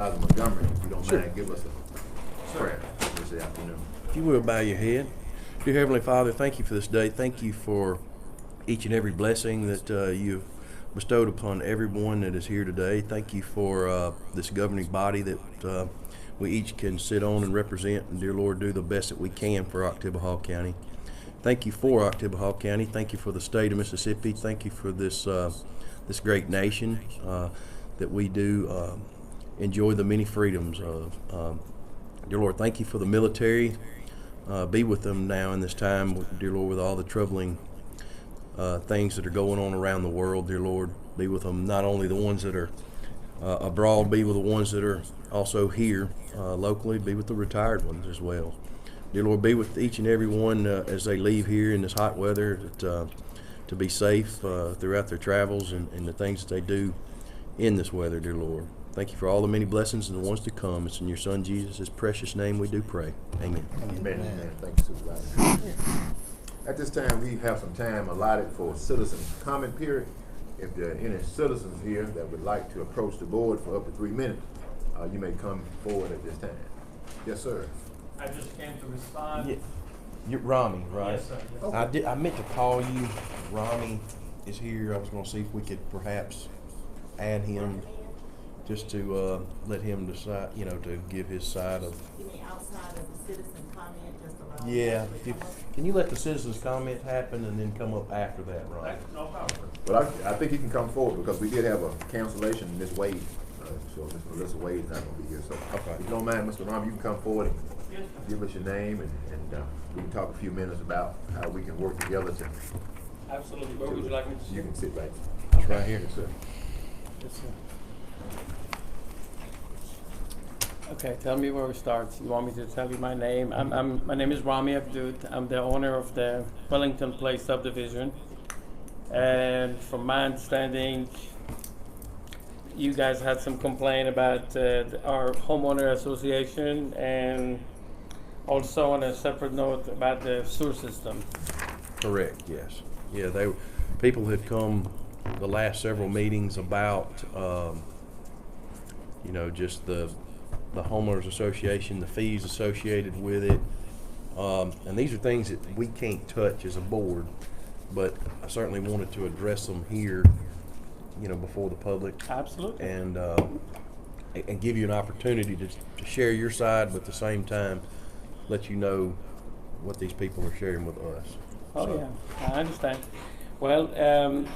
Montgomery, if you don't mind, give us a prayer this afternoon. If you will, bow your head. Dear Heavenly Father, thank you for this day. Thank you for each and every blessing that you've bestowed upon everyone that is here today. Thank you for this governing body that we each can sit on and represent. And dear Lord, do the best that we can for Oktibbeha County. Thank you for Oktibbeha County. Thank you for the state of Mississippi. Thank you for this this great nation that we do enjoy the many freedoms of. Dear Lord, thank you for the military. Be with them now in this time, dear Lord, with all the troubling things that are going on around the world, dear Lord. Be with them, not only the ones that are abroad, be with the ones that are also here locally. Be with the retired ones as well. Dear Lord, be with each and every one as they leave here in this hot weather to be safe throughout their travels and the things that they do in this weather, dear Lord. Thank you for all the many blessings and the ones to come. It's in your Son Jesus' precious name we do pray. Amen. Amen. Amen. Thank you, Supervisor. At this time, we have some time allotted for citizen comment period. If there are any citizens here that would like to approach the board for up to 3 minutes, you may come forward at this time. Yes, sir. I just came to respond. Yeah. You're Rami, right? Yes, sir. Yes. Okay. I meant to call you. Rami is here. I was going to see if we could perhaps add him just to let him decide, to give his side of. You mean outside of the citizen comment, just allow? Yeah. Can you let the citizens' comment happen and then come up after that, Rami? No problem. Well, I think he can come forward because we did have a cancellation in Ms. Wade. So Ms. Melissa Wade is not going to be here. So Okay. if you don't mind, Mr. Ram, you can come forward and Yes, give us your name and we can talk a few minutes about how we can work together to. absolutely. Where would you like me to sit? You can sit right. It's right here. Yes, sir. Yes, sir. Okay, tell me where we start. You want me to tell you my name? My name is Rami Abdud. I'm the owner of the Wellington Place subdivision. And from my understanding, you guys had some complaint about our homeowner association and also on a separate note about the sewer system. Correct. Yes. Yeah. People had come the last several meetings about, just the homeowners association, the fees associated with it, and these are things that we can't touch as a board. But I certainly wanted to address them here, before the public, Absolutely. and give you an opportunity to share your side, but at the same time, let you know what these people are sharing with us. Oh, So, yeah, I understand. Well,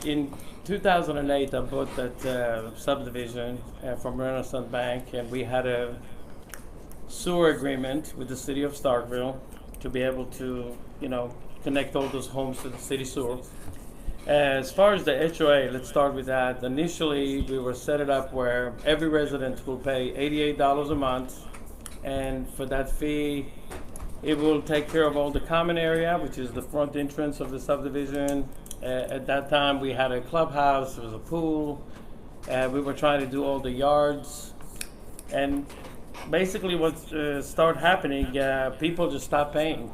in 2008, I bought that subdivision from Renaissance Bank, and we had a sewer agreement with the city of Starkville to be able to, connect all those homes to the city sewer. As far as the HOA, let's start with that. Initially, we were set it up where every resident will pay $88 a month, and for that fee, it will take care of all the common area, which is the front entrance of the subdivision. At that time, we had a clubhouse, there was a pool, we were trying to do all the yards, and basically what started happening, people just stopped paying.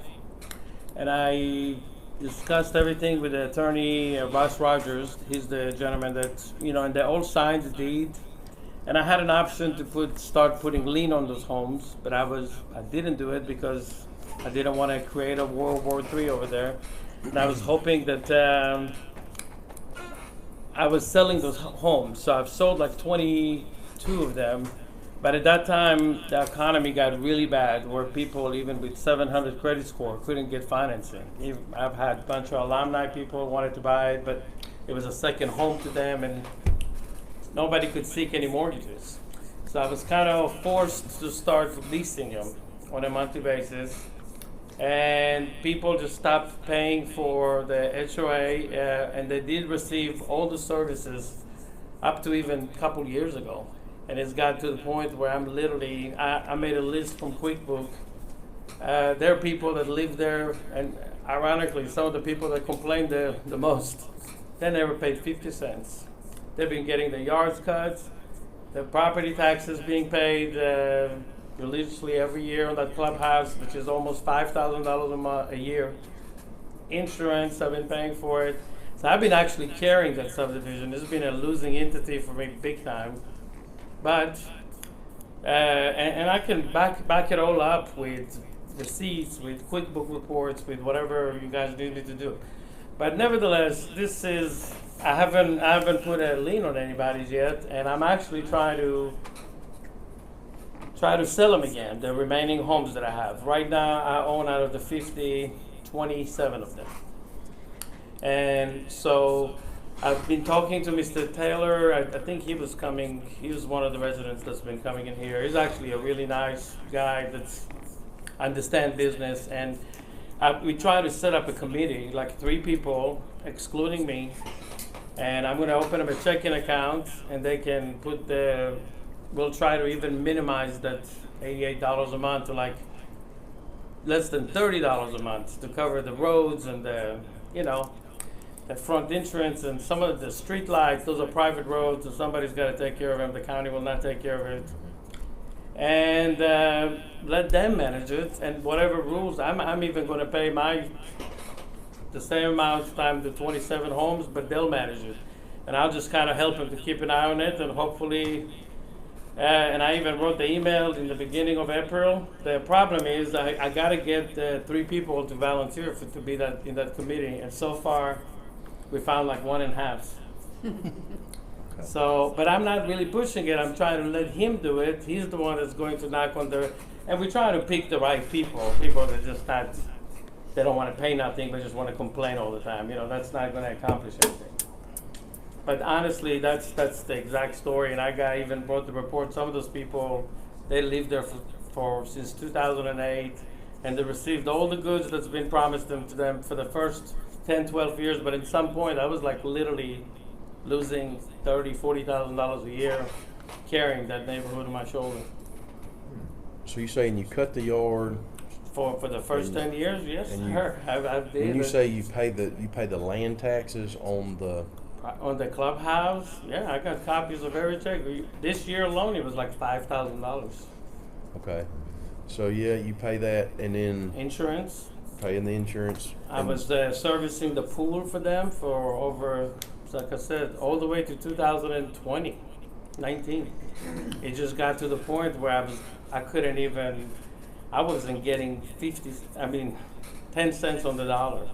And I discussed everything with the attorney, Ross Rogers. He's the gentleman that, and they all signed the deed. And I had an option to start putting lien on those homes, but I didn't do it because I didn't want to create a World War III over there. And I was hoping that I was selling those homes. So I've sold like 22 of them. But at that time, the economy got really bad, where people, even with 700 credit score, couldn't get financing. I've had a bunch of alumni people wanted to buy it, but it was a second home to them, and nobody could seek any mortgages. So I was kind of forced to start leasing them on a monthly basis. And people just stopped paying for the HOA, and they did receive all the services up to even a couple years ago. And it's got to the point where I'm literally, I made a list from QuickBook. There are people that live there, and ironically, some of the people that complain the most, they never paid 50 cents. They've been getting their yards cut, the property taxes being paid religiously every year on that clubhouse, which is almost $5,000 a year. Insurance, I've been paying for it. So I've been actually carrying that subdivision. It's been a losing entity for me big time. But and I can back it all up with receipts, with QuickBook reports, with whatever you guys need me to do. But nevertheless, this is I haven't put a lien on anybody's yet, and I'm actually trying to sell them again, the remaining homes that I have. Right now, I own out of the 50, 27 of them. And so I've been talking to Mr. Taylor. I think he was coming. He was one of the residents that's been coming in here. He's actually a really nice guy that's understand business. And we try to set up a committee, like 3 people, excluding me. And I'm going to open up a checking account, and they can put we'll try to even minimize that $88 a month to like less than $30 a month to cover the roads and the front entrance and some of the street lights. Those are private roads, so somebody's got to take care of them. The county will not take care of it. And let them manage it. And whatever rules, I'm even going to pay the same amount times the 27 homes, but they'll manage it. And I'll just kind of help them to keep an eye on it, and hopefully. And I even wrote the email in the beginning of April. The problem is I got to get 3 people to volunteer to be in that committee, and so far we found like 1.5. So, but I'm not really pushing it. I'm trying to let him do it. He's the one that's going to knock on and we try to pick the right people that just not, they don't want to pay nothing, but just want to complain all the time. That's not going to accomplish anything. But honestly, that's the exact story. And I even brought the report. Some of those people, they lived there for since 2008, and they received all the goods that's been promised to them for the first 10, 12 years. But at some point, I was like literally losing $30,000, $40,000 a year carrying that neighborhood on my shoulder. So you're saying you cut the yard For the first 10 years, yes, sir. I did. When you say you pay the land taxes on the clubhouse, yeah, I got copies of every check. This year alone, it was like $5,000. Okay, so yeah, you pay that, and then Insurance. paying the insurance. I was servicing the pool for them for over, like I said, all the way to 2020, 19. It just got to the point where I wasn't getting 10 cents on the dollar.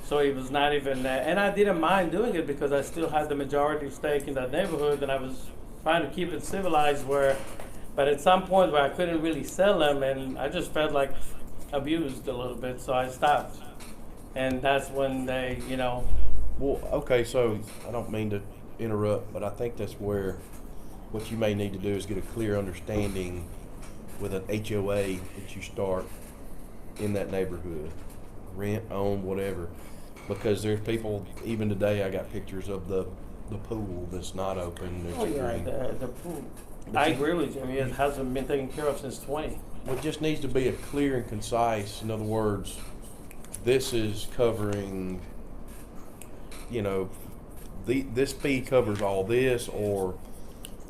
So it was not even that. And I didn't mind doing it because I still had the majority stake in that neighborhood, and I was trying to keep it civilized but at some point where I couldn't really sell them, and I just felt like abused a little bit, so I stopped. And that's when they, Well, okay, so I don't mean to interrupt, but I think that's where what you may need to do is get a clear understanding with an HOA that you start in that neighborhood, rent, own, whatever. Because there's people, even today, I got pictures of the pool that's not open. The pool. I agree with you. I mean, it hasn't been taken care of since 20. Well, it just needs to be a clear and concise. In other words, this is covering, this fee covers all this, or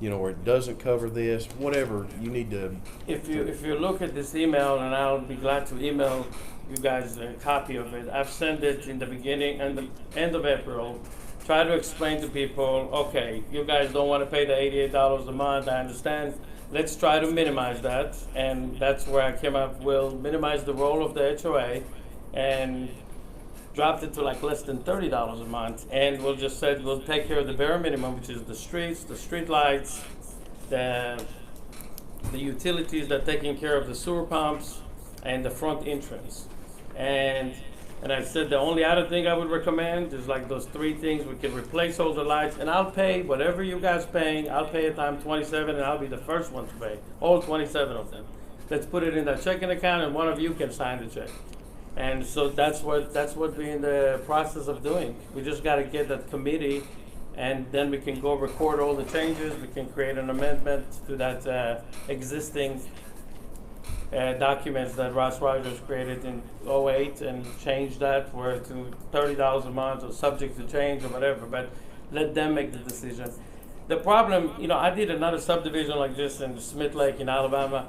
it doesn't cover this. Whatever you need to. If you look at this email, and I'll be glad to email you guys a copy of it. I've sent it in the beginning and the end of April. Try to explain to people, okay, you guys don't want to pay the $88 a month. I understand. Let's try to minimize that, and that's where I came up. We'll minimize the role of the HOA, and dropped it to like less than $30 a month, and we'll just say we'll take care of the bare minimum, which is the streets, the street lights, the utilities that are taking care of the sewer pumps, and the front entrance. And I said the only other thing I would recommend is like those 3 things. We can replace all the lights, and I'll pay whatever you guys paying. I'll pay it times 27, and I'll be the first one to pay all 27 of them. Let's put it in that checking account, and one of you can sign the check. And so that's what we're in the process of doing. We just got to get that committee, and then we can go record all the changes. We can create an amendment to that existing documents that Ross Rogers created in 2008, and change that to $30 a month, or subject to change, or whatever. But let them make the decision. The problem, I did another subdivision like this in Smith Lake in Alabama.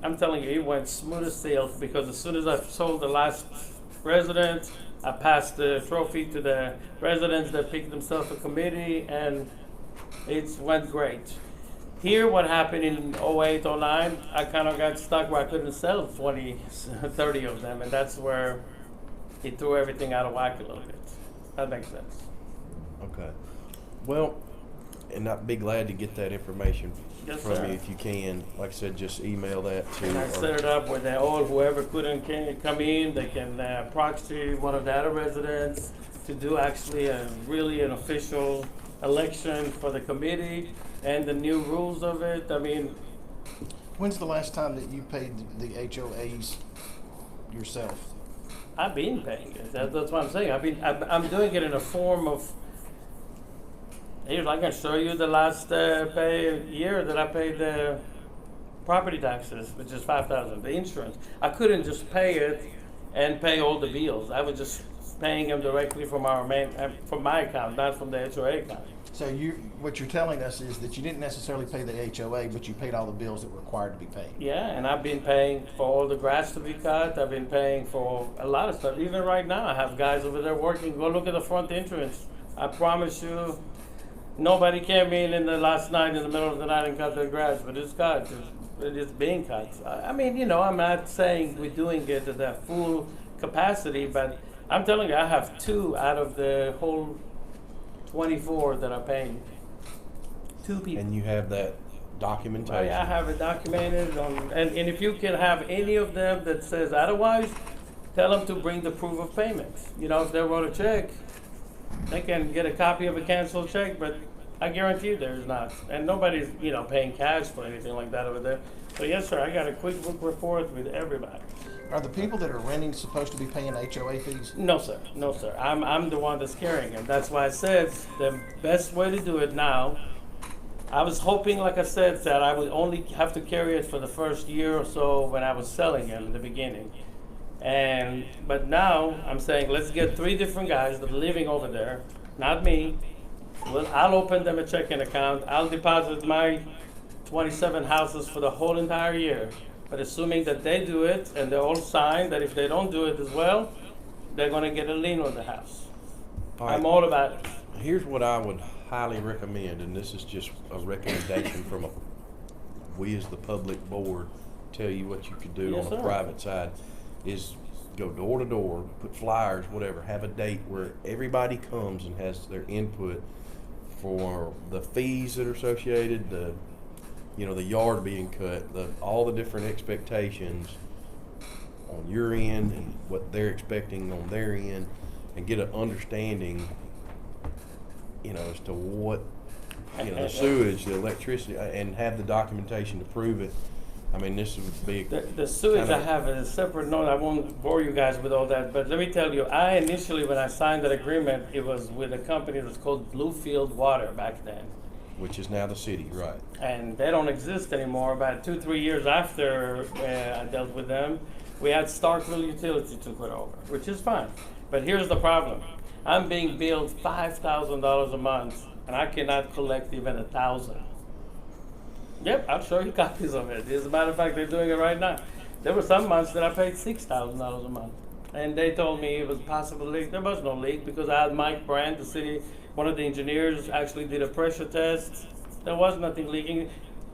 I'm telling you, it went smooth as sails, because as soon as I sold the last resident, I passed the trophy to the residents that picked themselves a committee, and it went great. Here, what happened in '08, '09, I kind of got stuck where I couldn't sell 20, 30 of them, and that's where it threw everything out of whack a little bit. That makes sense. Okay. Well, and I'd be glad to get that information Yes, from sir. you if you can. Like I said, just email that to. And I set it up where whoever couldn't come in, they can proxy one of the other residents to do actually an official election for the committee and the new rules of it. I mean, When's the last time that you paid the HOAs yourself? I've been paying it. That's what I'm saying. I'm doing it in a form of. Here, I can show you the last year that I paid the property taxes, which is $5,000. The insurance, I couldn't just pay it and pay all the bills. I was just paying them directly from from my account, not from the HOA account. So what you're telling us is that you didn't necessarily pay the HOA, but you paid all the bills that were required to be paid. Yeah, and I've been paying for all the grass to be cut. I've been paying for a lot of stuff. Even right now, I have guys over there working. Go look at the front entrance. I promise you, nobody came in the last night in the middle of the night and cut their grass, but it's cut. It is being cut. I mean, you know, I'm not saying we're doing it at that full capacity, but I'm telling you, I have 2 out of the whole 24 that are paying. 2 people. And you have that documentation. I have it documented, and if you can have any of them that says otherwise, tell them to bring the proof of payment. You know, if they wrote a check, they can get a copy of a canceled check, but I guarantee you there's not. And nobody's, you know, paying cash for anything like that over there. So yes, sir, I got a quick book report with everybody. Are the people that are renting supposed to be paying HOA fees? No, sir. No, sir. I'm the one that's carrying it. That's why I said the best way to do it now. I was hoping, like I said, that I would only have to carry it for the first year or so when I was selling it in the beginning. But now I'm saying let's get 3 different guys that are living over there, not me. Well, I'll open them a checking account. I'll deposit my 27 houses for the whole entire year. But assuming that they do it and they're all signed, that if they don't do it as well, they're going to get a lien on the house. All right. I'm all about it. Here's what I would highly recommend, and this is just a recommendation from we as the public board tell you what you could do Yes, on a sir. private side, is go door to door, put flyers, whatever, have a date where everybody comes and has their input for the fees that are associated, the yard being cut, all the different expectations on your end and what they're expecting on their end, and get an understanding, as to what, the sewage, the electricity, and have the documentation to prove it. I mean, this would be The sewage I have is a separate note. I won't bore you guys with all that, but let me tell you, I initially, when I signed that agreement, it was with a company that's called Bluefield Water back then. which is now the city, right? And they don't exist anymore. About 2-3 years after I dealt with them, we had Starkville Utility took it over, which is fine. But here's the problem. I'm being billed $5,000 a month, and I cannot collect even $1,000. Yep, I'll show you copies of it. As a matter of fact, they're doing it right now. There were some months that I paid $6,000 a month. And they told me it was possible leak. There was no leak because I had Mike Brand, the city, one of the engineers, actually did a pressure test. There was nothing leaking.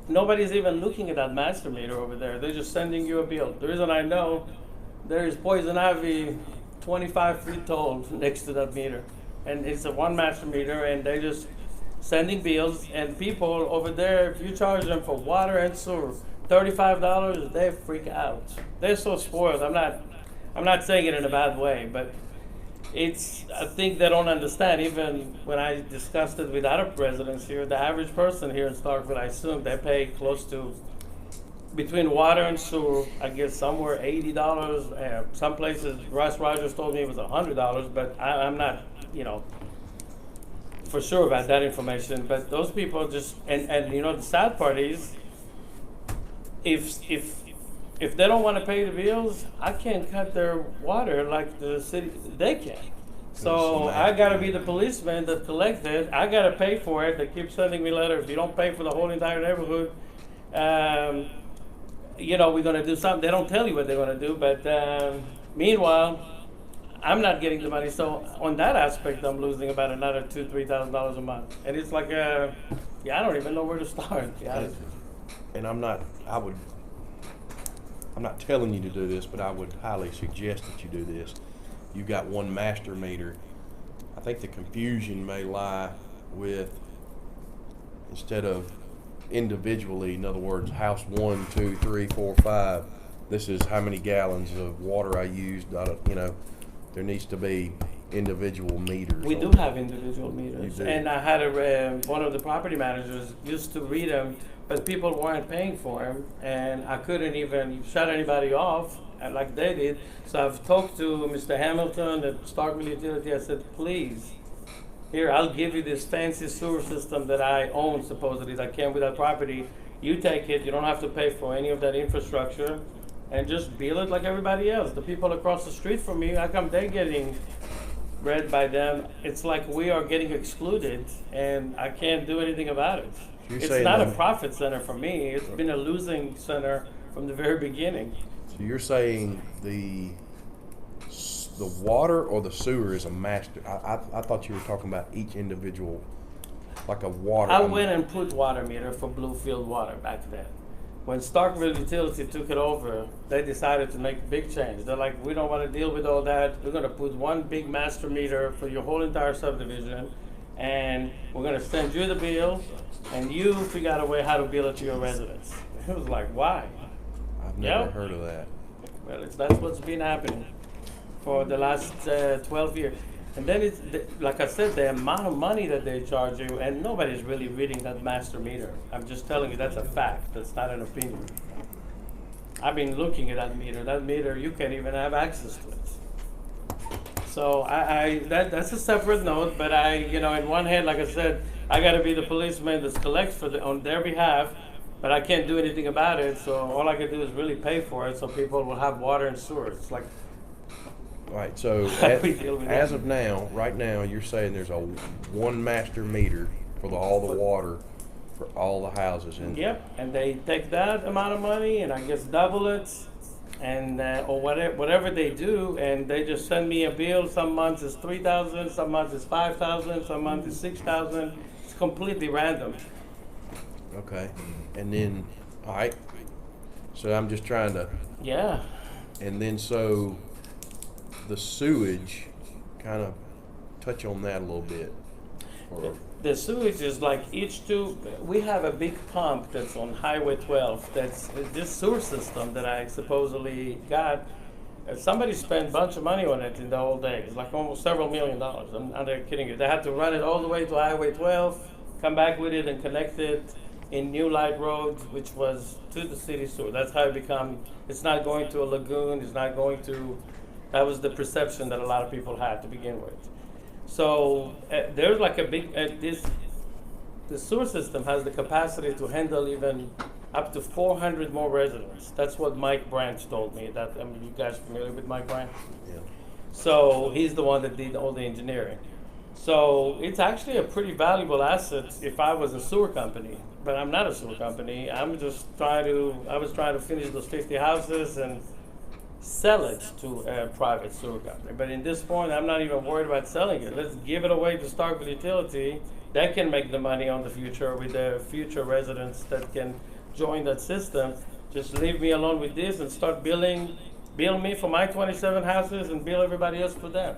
Nobody's even looking at that master meter over there. They're just sending you a bill. The reason I know, there is poison ivy 25 feet tall next to that meter. And it's a 1 master meter, and they're just sending bills. And people over there, if you charge them for water and sewer $35, they freak out. They're so spoiled. I'm not saying it in a bad way, but I think they don't understand. Even when I discussed it with other residents here, the average person here in Starkville, I assume they pay close to, between water and sewer, I guess somewhere $80. Some places, Russ Rogers told me it was $100, but I'm not, for sure about that information. But those people just, and the sad part is, if they don't want to pay the bills, I can't cut their water like the city, they can. So I got to be the policeman that collects it. I got to pay for it. They keep sending me letters. If you don't pay for the whole entire neighborhood, we're going to do something. They don't tell you what they're going to do, but meanwhile, I'm not getting the money. So on that aspect, I'm losing about another $2,000-$3,000 a month. And it's like Yeah, I don't even know where to start. Yeah. And I'm not telling you to do this, but I would highly suggest that you do this. You've got one master meter. I think the confusion may lie with, instead of individually, in other words, house 1, 2, 3, 4, 5, this is how many gallons of water I used. There needs to be individual meters. We on do it. have individual meters, You do. and I had one of the property managers used to read them, but people weren't paying for them, and I couldn't even shut anybody off like they did. So I've talked to Mr. Hamilton at Starkville Utility. I said, please, here, I'll give you this fancy sewer system that I own, supposedly, that came with that property. You take it, you don't have to pay for any of that infrastructure, and just bill it like everybody else. The people across the street from me, how come they're getting read by them? It's like we are getting excluded, and I can't do anything about it. You're It's saying not a that- profit center for me. It's been a losing center from the very beginning. So you're saying the water or the sewer is a master? I thought you were talking about each individual, like a water. I went and put water meter for Bluefield Water back then. When Starkville Utility took it over, they decided to make a big change. They're like, we don't want to deal with all that. We're going to put one big master meter for your whole entire subdivision, and we're going to send you the bill, and you figure out a way how to bill it to your residents. It was like, why? I've never Yep. heard of that. Well, that's what's been happening for the last 12 years. And then like I said, the amount of money that they charge you, and nobody's really reading that master meter. I'm just telling you, that's a fact. That's not an opinion. I've been looking at that meter. That meter, you can't even have access to it. So that's a separate note. But in one hand, like I said, I got to be the policeman that collects on their behalf. But I can't do anything about it. So all I can do is really pay for it, so people will have water and sewer. It's like. Right, so How do we deal with as that? of now, right now, you're saying there's one master meter for all the water for all the houses. And Yep, and they take that amount of money and I guess double it, and or whatever they do, and they just send me a bill. Some months it's 3,000, some months it's 5,000, some months it's 6,000. It's completely random. Okay, and then, all right, so I'm just trying to, Yeah. and then so the sewage, kind of touch on that a little bit. Or, The sewage is like we have a big pump that's on Highway 12. That's this sewer system that I supposedly got. Somebody spent a bunch of money on it in the old days, like almost several $1 million. I'm not kidding you. They had to run it all the way to Highway 12, come back with it and connect it in New Light Road, which was to the city sewer. That's how it's not going to a lagoon, it's not going to, that was the perception that a lot of people had to begin with. So there's like a big, the sewer system has the capacity to handle even up to 400 more residents. That's what Mike Branch told me. You guys familiar with Mike Branch? yeah. So he's the one that did all the engineering. So it's actually a pretty valuable asset if I was a sewer company, but I'm not a sewer company. I was trying to finish those 50 houses and sell it to a private sewer company. But in this point, I'm not even worried about selling it. Let's give it away to Starkville Utility. That can make the money on the future with the future residents that can join that system. Just leave me alone with this and start bill me for my 27 houses and bill everybody else for them.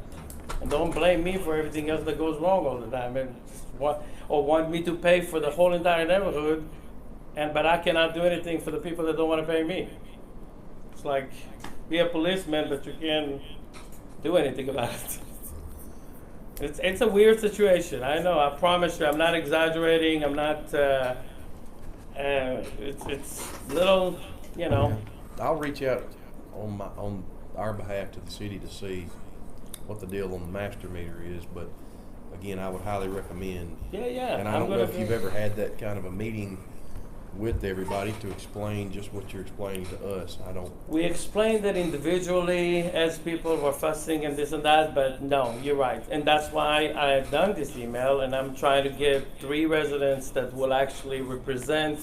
And don't blame me for everything else that goes wrong all the time. And want me to pay for the whole entire neighborhood, but I cannot do anything for the people that don't want to pay me. It's like, be a policeman, but you can't do anything about it. It's a weird situation. I know. I promise you, I'm not exaggerating. I'm not. It's little, I'll reach out on our behalf to the city to see what the deal on the master meter is, but again, I would highly recommend. Yeah. And I don't know if you've ever had that kind of a meeting with everybody to explain just what you're explaining to us. We explained it individually as people were fussing and this and that, but no, you're right. And that's why I've done this email, and I'm trying to get 3 residents that will actually represent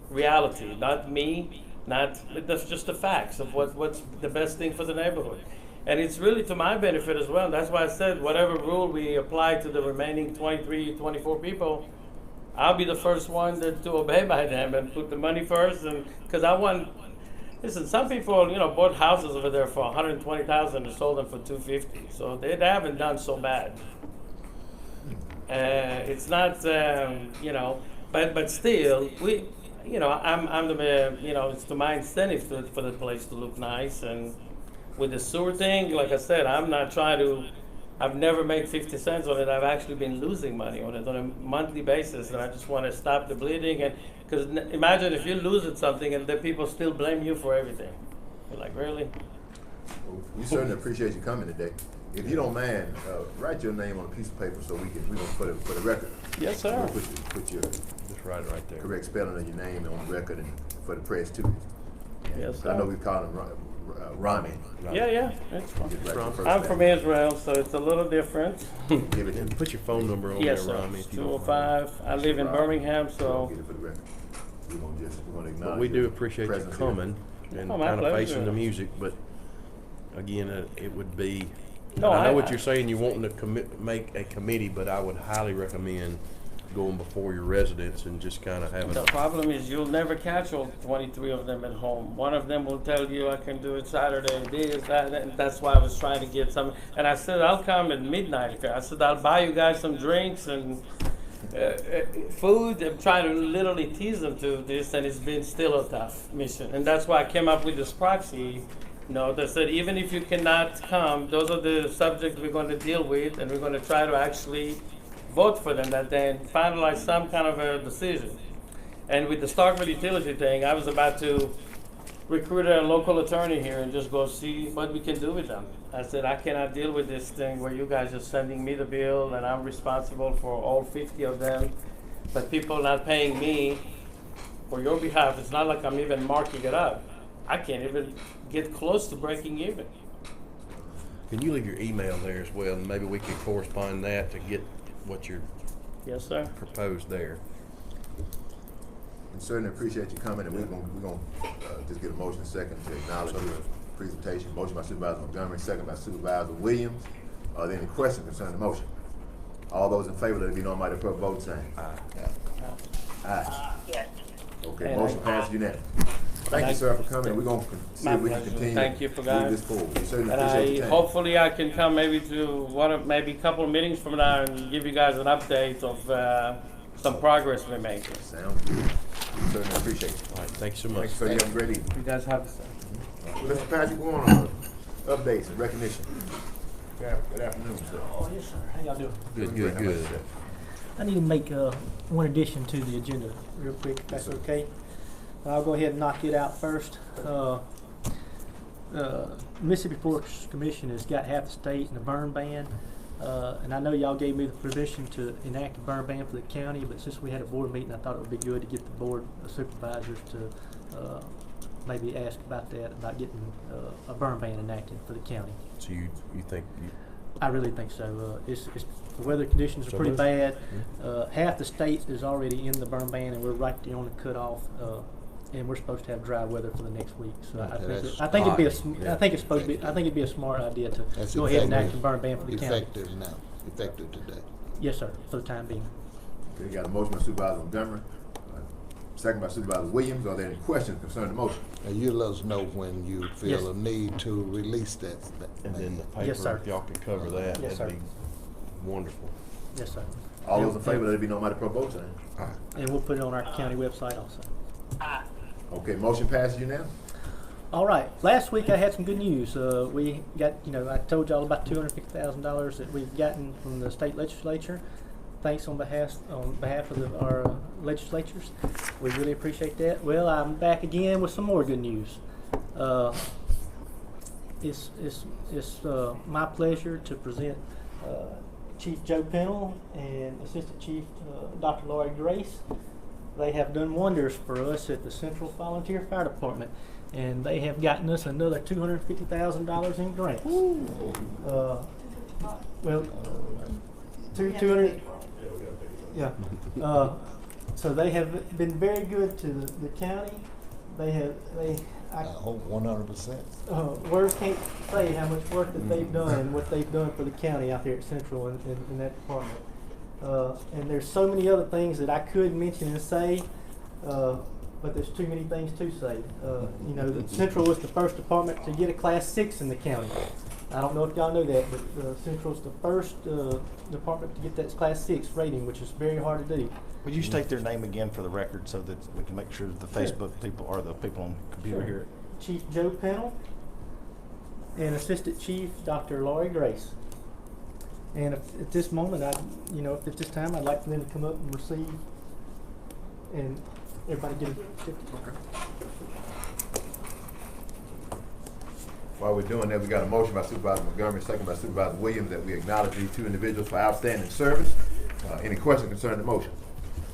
reality, not me, that's just the facts of what's the best thing for the neighborhood. And it's really to my benefit as well. That's why I said whatever rule we apply to the remaining 23, 24 people, I'll be the first one to obey by them and put the money first, and because I want. Listen, some people, bought houses over there for 120,000 and sold them for 250. So they haven't done so bad. It's not, but still, I'm the, it's to my incentive for the place to look nice. And with the sewer thing, like I said, I'm not trying to. I've never made 50 cents on it. I've actually been losing money on it on a monthly basis, and I just want to stop the bleeding. And because imagine if you're losing something and then people still blame you for everything. You're like, really? Well, we certainly appreciate you coming today. If you don't mind, write your name on a piece of paper so we can for the record. Yes, sir. We'll put your Just write it right there. correct spelling of your name on the record and for the press too. Yes, I know sir. we call him Rami. Yeah, that's fine. Get right to the first I'm name. from Israel, so it's a little different. Give it to And me. put your phone number on Yes, there, sir. Rami, if you don't mind. 205. I live in Birmingham, so Get it for the record. We're gonna acknowledge. But we do your appreciate you presence here. coming and Oh, my kind of pleasure. facing the music, but again, it would be, and No, I know I- what you're saying, you wanting to make a committee, but I would highly recommend going before your residents and just kind of having the a, problem is you'll never catch all 23 of them at home. One of them will tell you I can do it Saturday, this, that, and that's why I was trying to get some. And I said I'll come at midnight. I said I'll buy you guys some drinks and food. I'm trying to literally tease them to this, and it's been still a tough mission. And that's why I came up with this proxy. They said even if you cannot come, those are the subjects we're going to deal with, and we're going to try to actually vote for them that day and finalize some kind of a decision. And with the Starkville utility thing, I was about to recruit a local attorney here and just go see what we can do with them. I said, I cannot deal with this thing where you guys are sending me the bill and I'm responsible for all 50 of them, but people not paying me for your behalf. It's not like I'm even marking it up. I can't even get close to breaking even. can you leave your email there as well, and maybe we can correspond that to get what you're Yes, sir. proposed there. We certainly appreciate you coming, and we're gonna just get a motion second to acknowledge your presentation. Motion by Supervisor Montgomery, second by Supervisor Williams. Are there any questions concerning the motion? All those in favor, let it be known by the proper vote sign. Aye. Yes. Okay, And motion I- passes unanimously. Thank you, sir, for coming. We're gonna see My if we can pleasure. continue. Thank you for to guys. move this forward. We certainly And appreciate your time. hopefully I can come maybe to maybe a couple of meetings from now and give you guys an update of some progress we're making. Sounds good. We certainly appreciate it. All right, thank you so much. Thanks, sir. You have a great evening. You guys have Mr. Patrick, go on, updates and recognition. Good afternoon, sir. Oh, yes, sir. How y'all doing? Good. How about yourself? I need to make one addition to the agenda real quick, if that's Yes, sir. okay. I'll go ahead and knock it out first. Mississippi Forest Commission has got half the state in a burn ban. And I know y'all gave me the permission to enact a burn ban for the county, but since we had a board meeting, I thought it would be good to get the board of supervisors to maybe ask about that, about getting a burn ban enacted for the county. So you think I really think so. The weather conditions are So pretty moved. bad. Half the state is already in the burn ban, and we're right there on the cutoff. And we're supposed to have dry weather for the next week. So I think it'd be Yeah. I think it's supposed to be. I think it'd be a smart idea to That's go ahead and effective- act a burn ban for the county. Effective now, effective today. Yes, sir. For the time being. Okay, you got a motion by Supervisor Montgomery, second by Supervisor Williams. Are there any questions concerning the motion? Now, you let us know when you Yes. feel a need to release that. and then the Yes, paper, sir. if y'all can cover that, Yes, that'd sir. be wonderful. Yes, sir. All those in favor, let it be known by the proper vote sign. And we'll put it on our county website also. Okay, motion passes unanimously. All right. Last week I had some good news. We got, I told y'all about $250,000 that we've gotten from the state legislature. Thanks on behalf of our legislatures. We really appreciate that. Well, I'm back again with some more good news. It's my pleasure to present Chief Joe Pennell and Assistant Chief Dr. Laurie Grace. They have done wonders for us at the Central Volunteer Fire Department, and they have gotten us another $250,000 in grants. Well, 200. Yeah. So they have been very good to the county. I hope 100%. Words can't say how much work that they've done and what they've done for the county out there at Central in that department. And there's so many other things that I could mention and say, but there's too many things to say. You know, the Central was the first department to get a Class 6 in the county. I don't know if y'all know that, but Central's the first department to get that Class 6 rating, which is very hard to do. Would you state their name again for the record so that we can make sure the Facebook people or the people on the computer hear it? Chief Joe Pennell and Assistant Chief Dr. Laurie Grace. And at this moment, if at this time, I'd like for them to come up and receive, and everybody get a certificate. While we're doing that, we got a motion by Supervisor Montgomery, second by Supervisor Williams, that we acknowledge these two individuals for outstanding service. Any questions concerning the motion?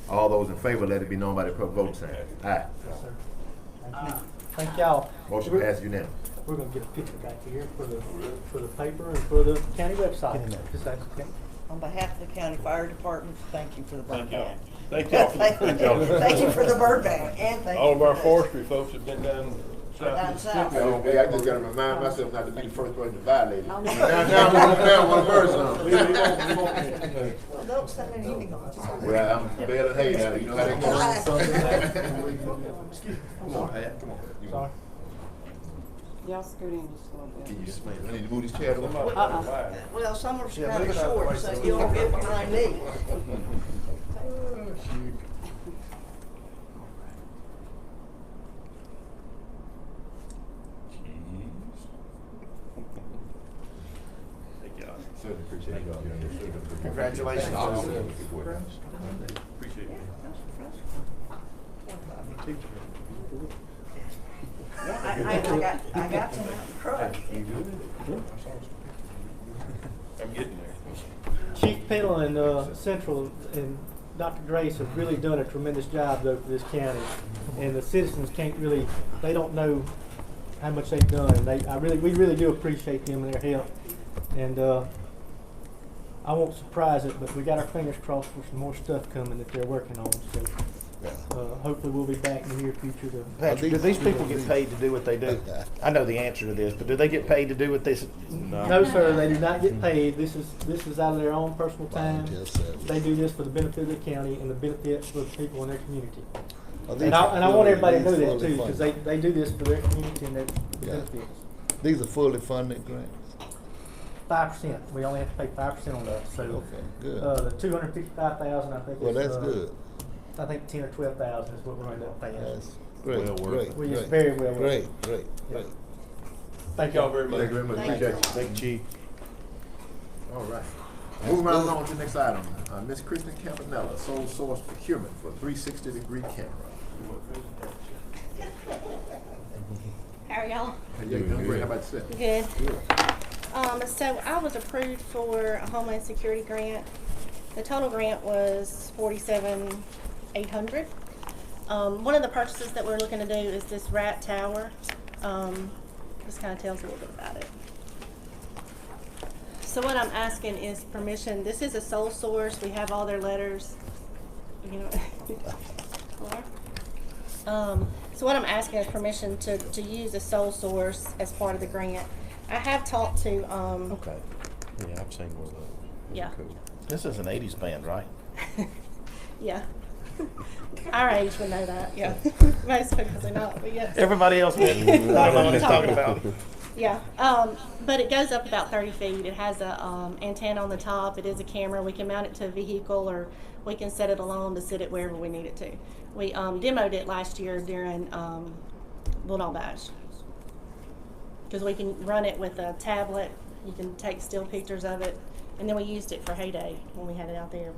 All those in favor, let it be known by the proper voting sign. Aye. Yes, sir. Thank you. Thank y'all. Motion passed unanimous. We're gonna get a picture back here for the paper and for the county website. Get in there. If that's okay. On behalf of the county fire department, thank you for the burn ban. Thank y'all. Thank you. Thank you for the burn ban, and thank you. All of our for forestry folks have been down Down south. south. Hey, I just gotta remind myself not to be the first person to violate it. Now I'm one person. Well, don't send an email. Well, I'm better than hey, you know how they go. Come on, Pat, come on. You Sorry. Y'all scoot in just a little bit. Can you just, I need to move this chair over. Well, some are kind of short, so you don't get behind me. Certainly appreciate y'all. Congratulations. Appreciate it. I got to cry. I'm getting there. Chief Pennell and Central and Dr. Grace have really done a tremendous job though for this county, and the citizens they don't know how much they've done. We really do appreciate them and their help, and I won't surprise it, but we got our fingers crossed for some more stuff coming that they're working on. So hopefully we'll be back in the near future to. Patrick, do these people get paid to do what they do? I know the answer to this, but do they get paid to do what this? No, sir, they do not get paid. This is out of their own personal time. They do this for the benefit of the county and the benefit for the people in their community. And I want everybody to know that too, because they do this for their community and their benefits. These are fully funded grants? 5%. We only have to pay 5% on that. So Okay, good. the $255,000, I think. Well, is, that's good. I think 10 or 12,000 is what we're going to end up paying. That's great, Well worth great, it. We is great. very well worth Great, it. great, great. Thank Y'all y'all very much. Thank you very much, appreciate you. Thank you, Chief. All right. Moving right along to the next item. Ms. Kristen Campanella, sole source procurement for 360-degree camera. How are y'all? How you doing? Great. How about yourself? Good. So I was approved for a Homeland Security grant. The total grant was $47,800. One of the purchases that we're looking to do is this rat tower. This kind of tells a little bit about it. So what I'm asking is permission. This is a sole source. We have all their letters. You know. So what I'm asking is permission to use a sole source as part of the grant. I have talked to Okay. Yeah, I've seen one of those. Yeah. Cool. This is an 80s band, right? Yeah. Our age would know that, yeah. Most people do not, but yes. Everybody else did. I don't know what they're talking about. Yeah, but it goes up about 30 feet. It has a antenna on the top. It is a camera. We can mount it to a vehicle, or we can set it alone to sit it wherever we need it to. We demoed it last year during Bulldog Bash, because we can run it with a tablet. You can take still pictures of it, and then we used it for Heyday when we had it out there.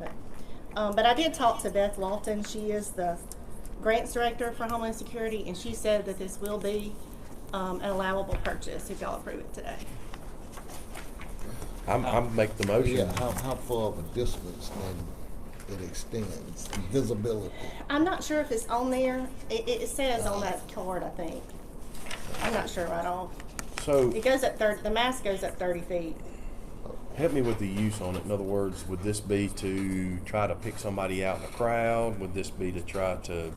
But I did talk to Beth Lawton. She is the grants director for Homeland Security, and she said that this will be an allowable purchase if y'all approve it today. I'm make the motion. Yeah, how far of a distance then it extends, visibility? I'm not sure if it's on there. It says on that card, I think. I'm not sure right off. So It goes up 30. The mast goes up 30 feet. help me with the use on it. In other words, would this be to try to pick somebody out in the crowd? Would this be to try to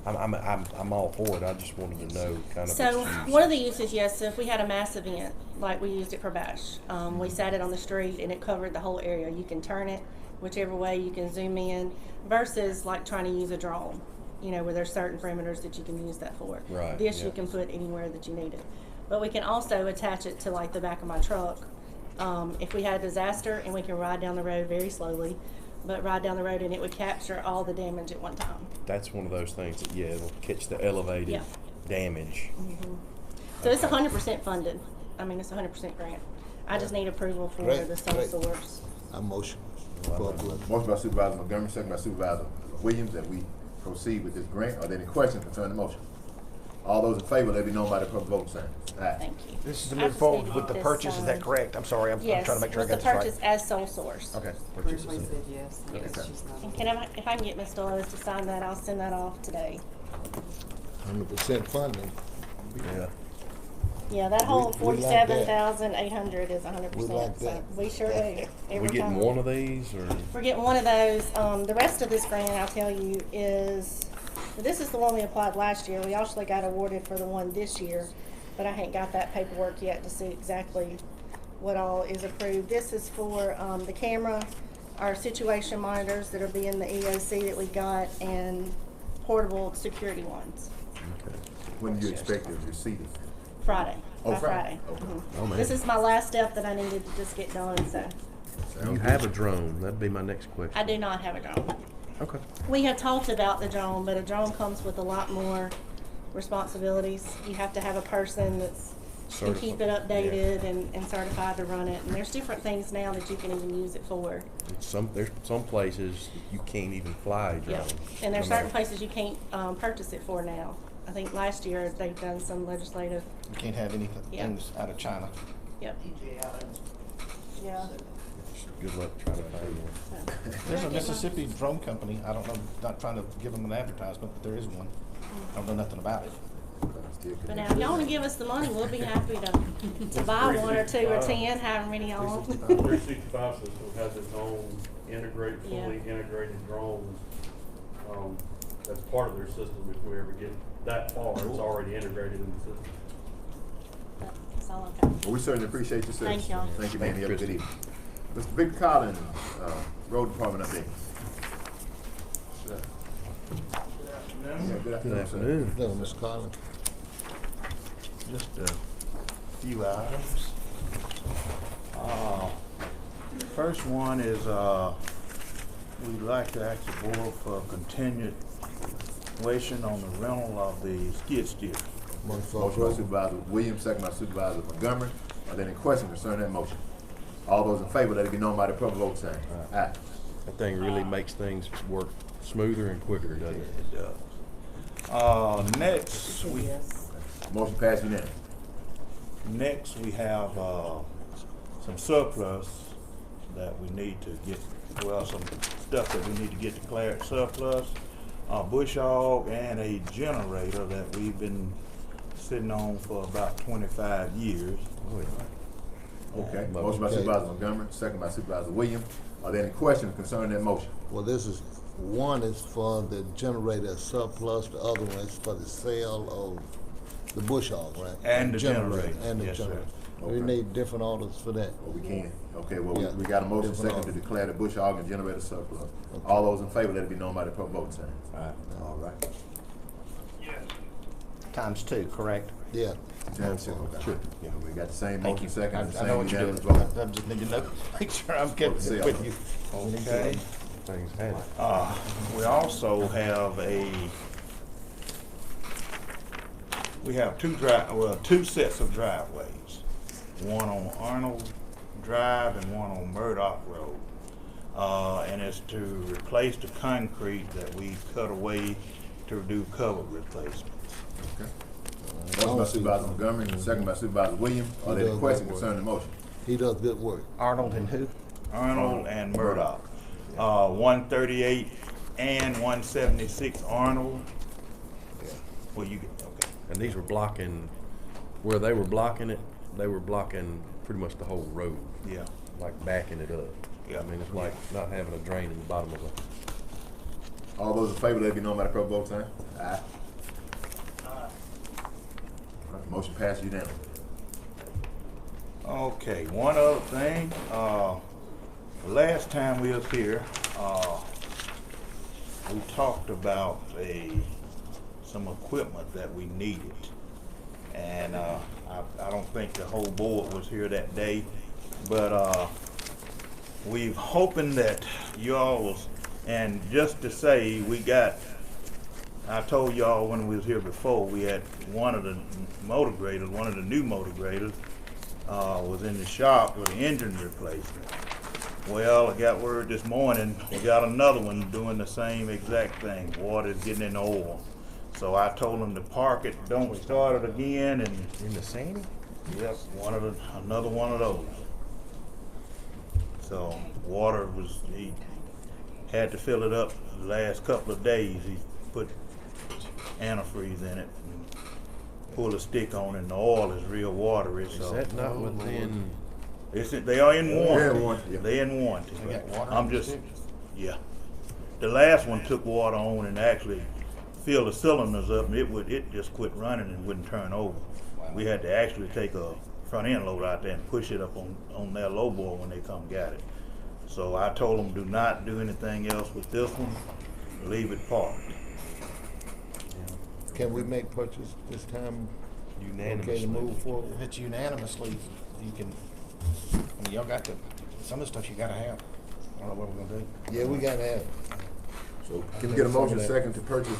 I'm all for it. I just wanted to know kind of. So its use. one of the uses, yes, so if we had a mass event, like we used it for Bash, we sat it on the street and it covered the whole area. You can turn it whichever way, you can zoom in, versus like trying to use a drone, where there's certain perimeters that you can use that for. Right, This yeah. you can put anywhere that you need it. But we can also attach it to like the back of my truck. If we had a disaster, and we can ride down the road very slowly, but ride down the road and it would capture all the damage at one time. That's one of those things that it'll catch the elevated Yeah. damage. So it's 100% funded. I mean, it's 100% grant. I just need approval for Great, the sole great. source. I motion for approval. Motion by Supervisor Montgomery, second by Supervisor Williams, that we proceed with this grant. Are there any questions concerning the motion? All those in favor, let it be known by the proper voting sign. Aye. Thank you. This is to I move just forward need with the this purchase, is that signed. correct? I'm sorry, I'm Yes, trying to make sure I with got the this right. purchase as sole source. Okay. Briefly said yes. Yes, Okay. she's not. And if I can get Ms. Delois to sign that, I'll send that off today. 100% funding. Yeah. Yeah, that whole We like that. 47,800 is 100%. We like So that. we sure do. We Every getting time. one of these, or We're getting one of those. The rest of this grant, I'll tell you, this is the one we applied last year. We actually got awarded for the one this year, but I ain't got that paperwork yet to see exactly what all is approved. This is for the camera, our situation monitors that'll be in the EOC that we got, and portable security ones. When do you expect to receive it? Friday. Oh, By Friday. Friday. Okay. Mhm. Oh, man. This is my last step that I needed to just get done, so you have a drone? That'd be my next question. I do not have a drone. Okay. We have talked about the drone, but a drone comes with a lot more responsibilities. You have to have a person that's can keep it updated and certified to run it. And there's different things now that you can even use it for. There's some places you can't even fly a drone. Yeah. And there's certain places you can't purchase it for now. I think last year they've done some legislative. You can't have anything Yeah. things out of China. Yep. Yeah. Good luck trying to find one. So. There's a Mississippi drone company, I don't know, not trying to give them an advertisement, but there is one. I don't know nothing about it. But now, if y'all want to give us the money, we'll be happy to buy one or two or 10, however many y'all want. 365 system has its own fully Yeah. integrated drones. That's part of their system. If we ever get that far, it's already integrated in the system. That's all I've got. Well, we certainly appreciate your service. Thank y'all. Thank you, ma'am. Thank You you, have a good Kristen. evening. Mr. Victor Collins, Road Department update. Yeah, good Good afternoon, sir. afternoon. No, Ms. Collins. Just a few items. First one is, we'd like to ask the board for continuation on the rental of the skid steer. Motion for Motion by approval. Supervisor Williams, second by Supervisor Montgomery. Are there any questions concerning that motion? All those in favor, let it be known by the proper vote sign. Aye. That thing really makes things work smoother and quicker, doesn't it? It does. Motion passed unanimous. Next we have, some surplus that we need to get, some stuff that we need to get declared surplus. Bush hog and a generator that we've been sitting on for about 25 years. Oh, yeah. Okay. Motion by Okay. Supervisor Montgomery, second by Supervisor Williams. Are there any questions concerning that motion? Well, one is for the generator surplus, the other one is for the sale of the bush hog, right? And the generator. And the Yes, sir. generator. We Okay. need different orders for that. Well, we can. Okay, well, Yeah. we got a motion Different second to order. declare the bush hog and generator surplus. Okay. All those in favor, let it be known by the proper vote sign. All right. Times two, correct? Yeah. Times two, okay. Sure. Yeah, we got the same Thank motion you. second, and the I know same what you're doing. unanimous vote. I just need to know, make sure I'm For getting the sale. with you. Okay. Things had it. We also have we have two sets of driveways. One on Arnold Drive and one on Murdoch Road. And it's to replace the concrete that we cut away to do cover replacements. Okay. Motion by Supervisor Montgomery, and second by Supervisor Williams. Are there any questions concerning the motion? He does good work. Arnold and who? Arnold and Murdoch. 138 and 176 Arnold. Well, you get, okay. And these were blocking, where they were blocking it, they were blocking pretty much the whole road, Yeah. like backing it up. Yeah. I mean, it's like not having a drain in the bottom of it. All those in favor, let it be known by the proper vote sign. Aye. All right, motion passes unanimously. Okay, one other thing, the last time we was here, we talked about some equipment that we needed. And, I don't think the whole board was here that day, but, we're hoping that y'all was, and just to say, I told y'all when we was here before, we had one of the new motor graders, was in the shop with an engine replacement. Well, I got word this morning, we got another one doing the same exact thing. Water's getting in the oil. So I told them to park it, don't start it again, and In the Sandy? yep, another one of those. So water he had to fill it up the last couple of days. He put antifreeze in it and pull a stick on it, and the oil is real watery. Is So that not within? they are in warranty. They're in warranty, yeah. They're in warranty. They got water I'm in the just, sticks? yeah. The last one took water on and actually filled the cylinders up, and it just quit running and wouldn't turn over. We had to actually take a front end loader out there and push it up on their low bore when they come get it. So I told them, do not do anything else with this one, leave it parked. Can we make purchase this time? Unanimously. Okay to move forward? If it's unanimously, you can, I mean, y'all got to, some of the stuff you gotta have. I don't know what we're gonna do. Yeah, we gotta have it. So can we get a motion second to purchase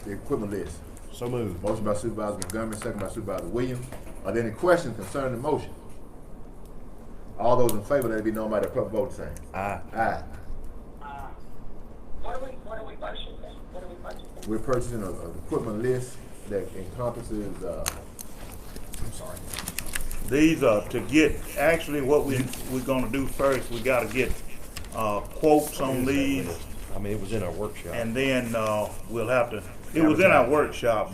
the equipment list? So moved. Motion by Supervisor Montgomery, second by Supervisor Williams. Are there any questions concerning the motion? All those in favor, let it be known by the public vote saying. Aye. Aye. What are we purchasing? What are we purchasing? We're purchasing an equipment list that encompasses, I'm sorry. These are to get, actually what we're gonna do first, we gotta get quotes on these. I mean, it was in our workshop. And then we'll have to, it was in our workshop,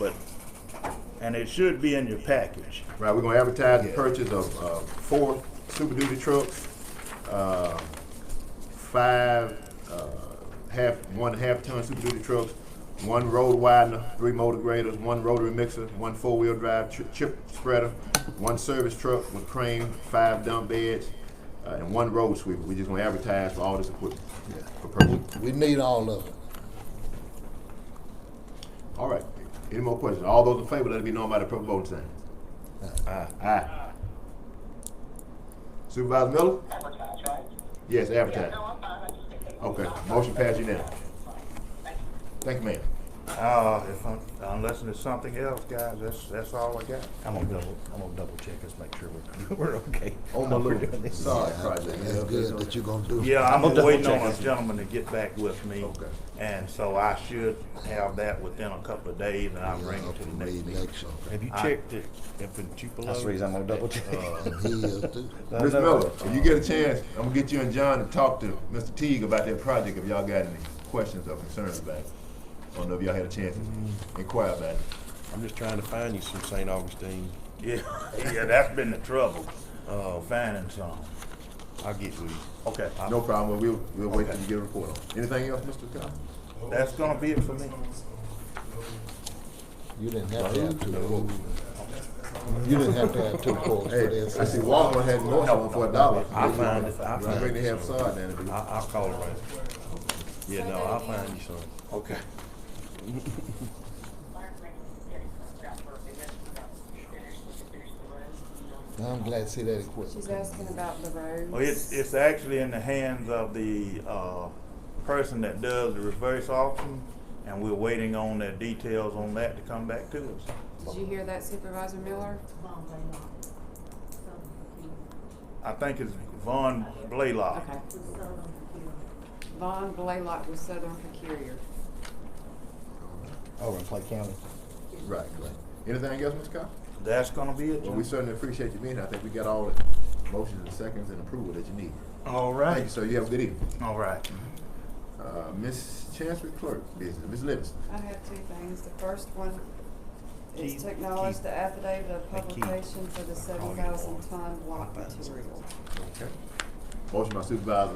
and it should be in your package. right, we're gonna advertise the purchase of 4 Super Duty trucks, 5 1.5-ton Super Duty trucks, 1 road widener, 3 motor graders, 1 rotary mixer, 1 4-wheel drive chip spreader, 1 service truck with crane, 5 dump beds, and 1 road sweeper. We're just gonna advertise for all this equipment for purchase. We need all of it. All right, any more questions? All those in favor, let it be known by the public vote saying. Aye. Aye. Supervisor Miller? Advertise, right? Yes, advertise. No, I'm fine. I just think they- Okay, motion passed unanimously. Thank you, ma'am. Unless there's something else, guys, that's all I got. I'm gonna double check us, make sure we're okay. On my We're little doing this. side project. That's good that you're gonna do. Yeah, I'm gonna waiting double on check a this. gentleman to get back with me. Okay. And so I should have that within a couple of days, and I'll bring it to the next meeting. Election. Have you checked it if in Tupelo? That's the reason I'm gonna double check. And he is too. Ms. Miller, if you get a chance, I'm gonna get you and John to talk to Mr. Teague about that project if y'all got any questions or concerns about it. I don't know if y'all had a chance to inquire about it. I'm just trying to find you some St. Augustine. Yeah, yeah, that's been the trouble, finding some. I'll get with you. Okay, No problem, we'll wait till you get a report on it. Anything else, Mr. Collins? that's gonna be it for me. You didn't have to have 2 quotes. You didn't have to have 2 quotes for Hey, this. I see Walmart has more help for $1. I'll find it. I'll I'm find ready it. to have sod down there. I'll call around. Yeah, no, I'll find you some. Okay. I'm glad to see that equipment. She's asking about the roads. Well, it's actually in the hands of the person that does the reverse auction, and we're waiting on the details on that to come back to us. Did you hear that, Supervisor Miller? I think it's Von Blaylock. Okay. Vaughn Blaylock with Southern Procurier. Over in Clay County. Right. Anything else, Mr. Collins? That's gonna be it, Well, John. we certainly appreciate you being here. I think we got all the motions and seconds and approval that you need. All Thank right. you, sir. You have a good evening. All right. Miss Chancery Clerk, business, Ms. Livingston. I have 2 things. The first one is Keith, to acknowledge Keith. the affidavit of Hey, Keith. publication for the 7,000-ton block material. Okay. Motion by Supervisor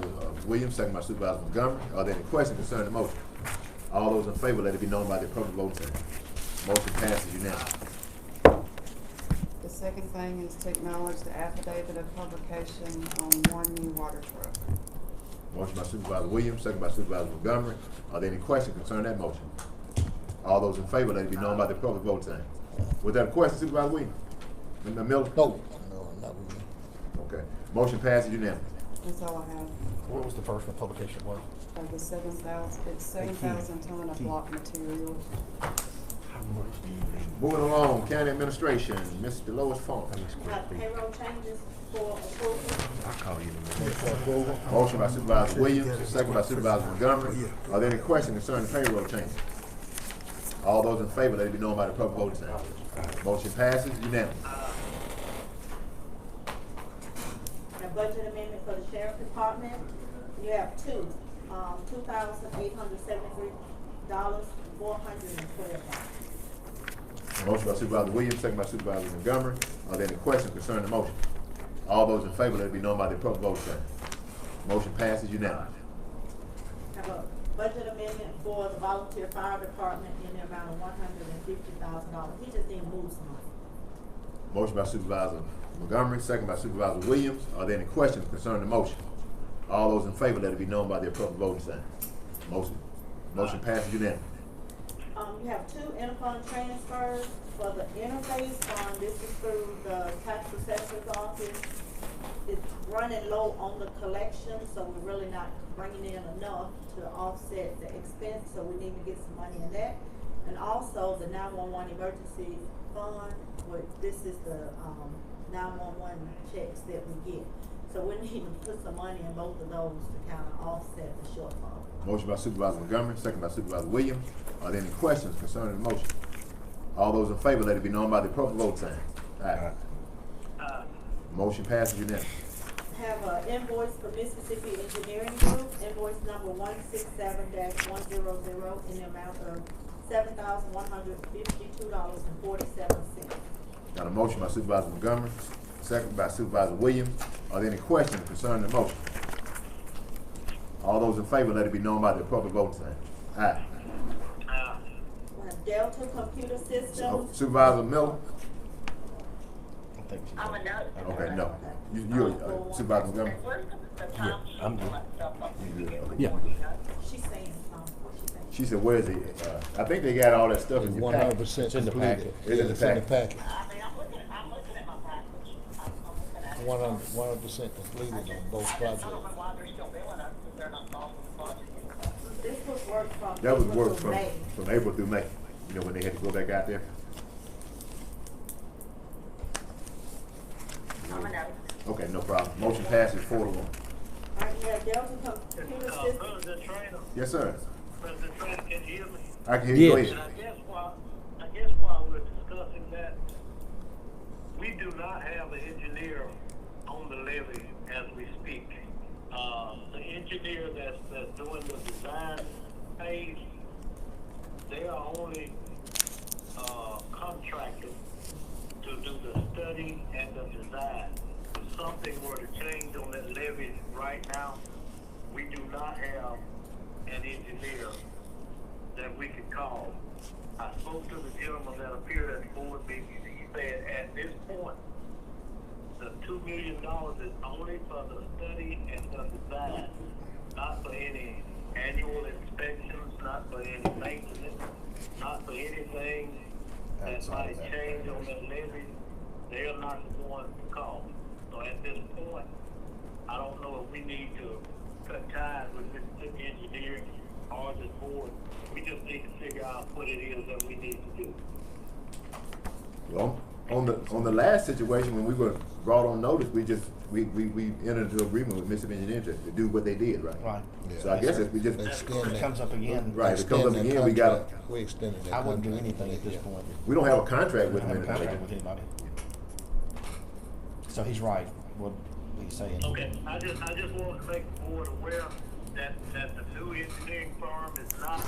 Williams, second by Supervisor Montgomery. Are there any questions concerning the motion? All those in favor, let it be known by the appropriate voting sign. Motion passes unanimously. The second thing is to acknowledge the affidavit of publication on one new water truck. Motion by Supervisor Williams, second by Supervisor Montgomery. Are there any questions concerning that motion? All those in favor, let it be known by the appropriate voting sign. Was that a question, Supervisor Williams? Mr. Miller? No, not with me. Okay. Motion passes unanimously. That's all I have. What was the first one publication was? The 7,000, it's 7,000 ton of block material. Moving along, County Administration, Mr. Lois Fong. Payroll changes for approval. I'll call you in a minute. Motion for approval. Motion by Supervisor Williams, second by Supervisor Montgomery. Are there any questions concerning the payroll changes? All those in favor, let it be known by the appropriate voting sign. Motion passes unanimously. A budget amendment for the sheriff department, you have two, $2,873, $412. Motion by Supervisor Williams, second by Supervisor Montgomery. Are there any questions concerning the motion? All those in favor, let it be known by the appropriate voting sign. Motion passes unanimously. Have a budget amendment for the volunteer fire department in the amount of $150,000. He just didn't move some money. Motion by Supervisor Montgomery, second by Supervisor Williams. Are there any questions concerning the motion? All those in favor, let it be known by the appropriate voting sign. Motion passes unanimously. You have two interfund transfers for the interface fund. This is through the tax assessor's office. It's running low on the collection, so we're really not bringing in enough to offset the expense, so we need to get some money in that. And also the 911 emergency fund, this is the 911 checks that we get. So we need to put some money in both of those to kind of offset the shortfall. Motion by Supervisor Montgomery, second by Supervisor Williams. Are there any questions concerning the motion? All those in favor, let it be known by the appropriate vote sign. Aye. Motion passes unanimously. Have an invoice for Mississippi Engineering Group, invoice number 167-100 in the amount of $7,152.47. Got a motion by Supervisor Montgomery, second by Supervisor Williams. Are there any questions concerning the motion? All those in favor, let it be known by the appropriate vote sign. Aye. We have Delta Computer Systems. Supervisor Miller? I'm a no. Okay, no. You're Supervisor Montgomery? Yeah, I'm good. You good? Okay. Yeah. She's saying, what's she saying? She said, where is it? I think they got all that stuff in your packet. 100% It's in the completed. packet. It's in the packet. I mean, I'm looking at my package. I'm looking at it. 100% completed on both projects. I don't know why they're still billing us if they're not solving the budget. This was work from. That was April work through May. from April through May, you know, when they had to go back out there. I'm a no. Okay, no problem. Motion passes 4-1. Alright, we have Delta Computer Systems. President Trainer, Yes, sir. President Trainer, can you hear me? I can hear you. Go Yes. ahead. And I guess while we're discussing that, we do not have an engineer on the levy as we speak. The engineer that's doing the design phase, they are only contracted to do the study and the design. If something were to change on that levy right now, we do not have an engineer that we could call. I spoke to the gentleman that appeared at the board meeting, and he said at this point, the $2 million is only for the study and the design, not for any annual inspections, not for any maintenance, not for anything that might change on that levy. They are not the ones to call. So at this point, I don't know if we need to cut ties with Mississippi Engineering or this board. We just need to figure out what it is that we need to do. Well, on the last situation, when we were brought on notice, we entered into agreement with Mississippi Engineering to do what they did, right? Right. So I guess if we just, Extend It that. comes up again. right, if it comes up Extend that again, we gotta, contract. We extended that I wouldn't do contract. anything at this point. we don't have a contract We with don't have a them. contract with anybody. So he's right, what he's saying. Okay, I just wanted to make the board aware that the new engineering firm is not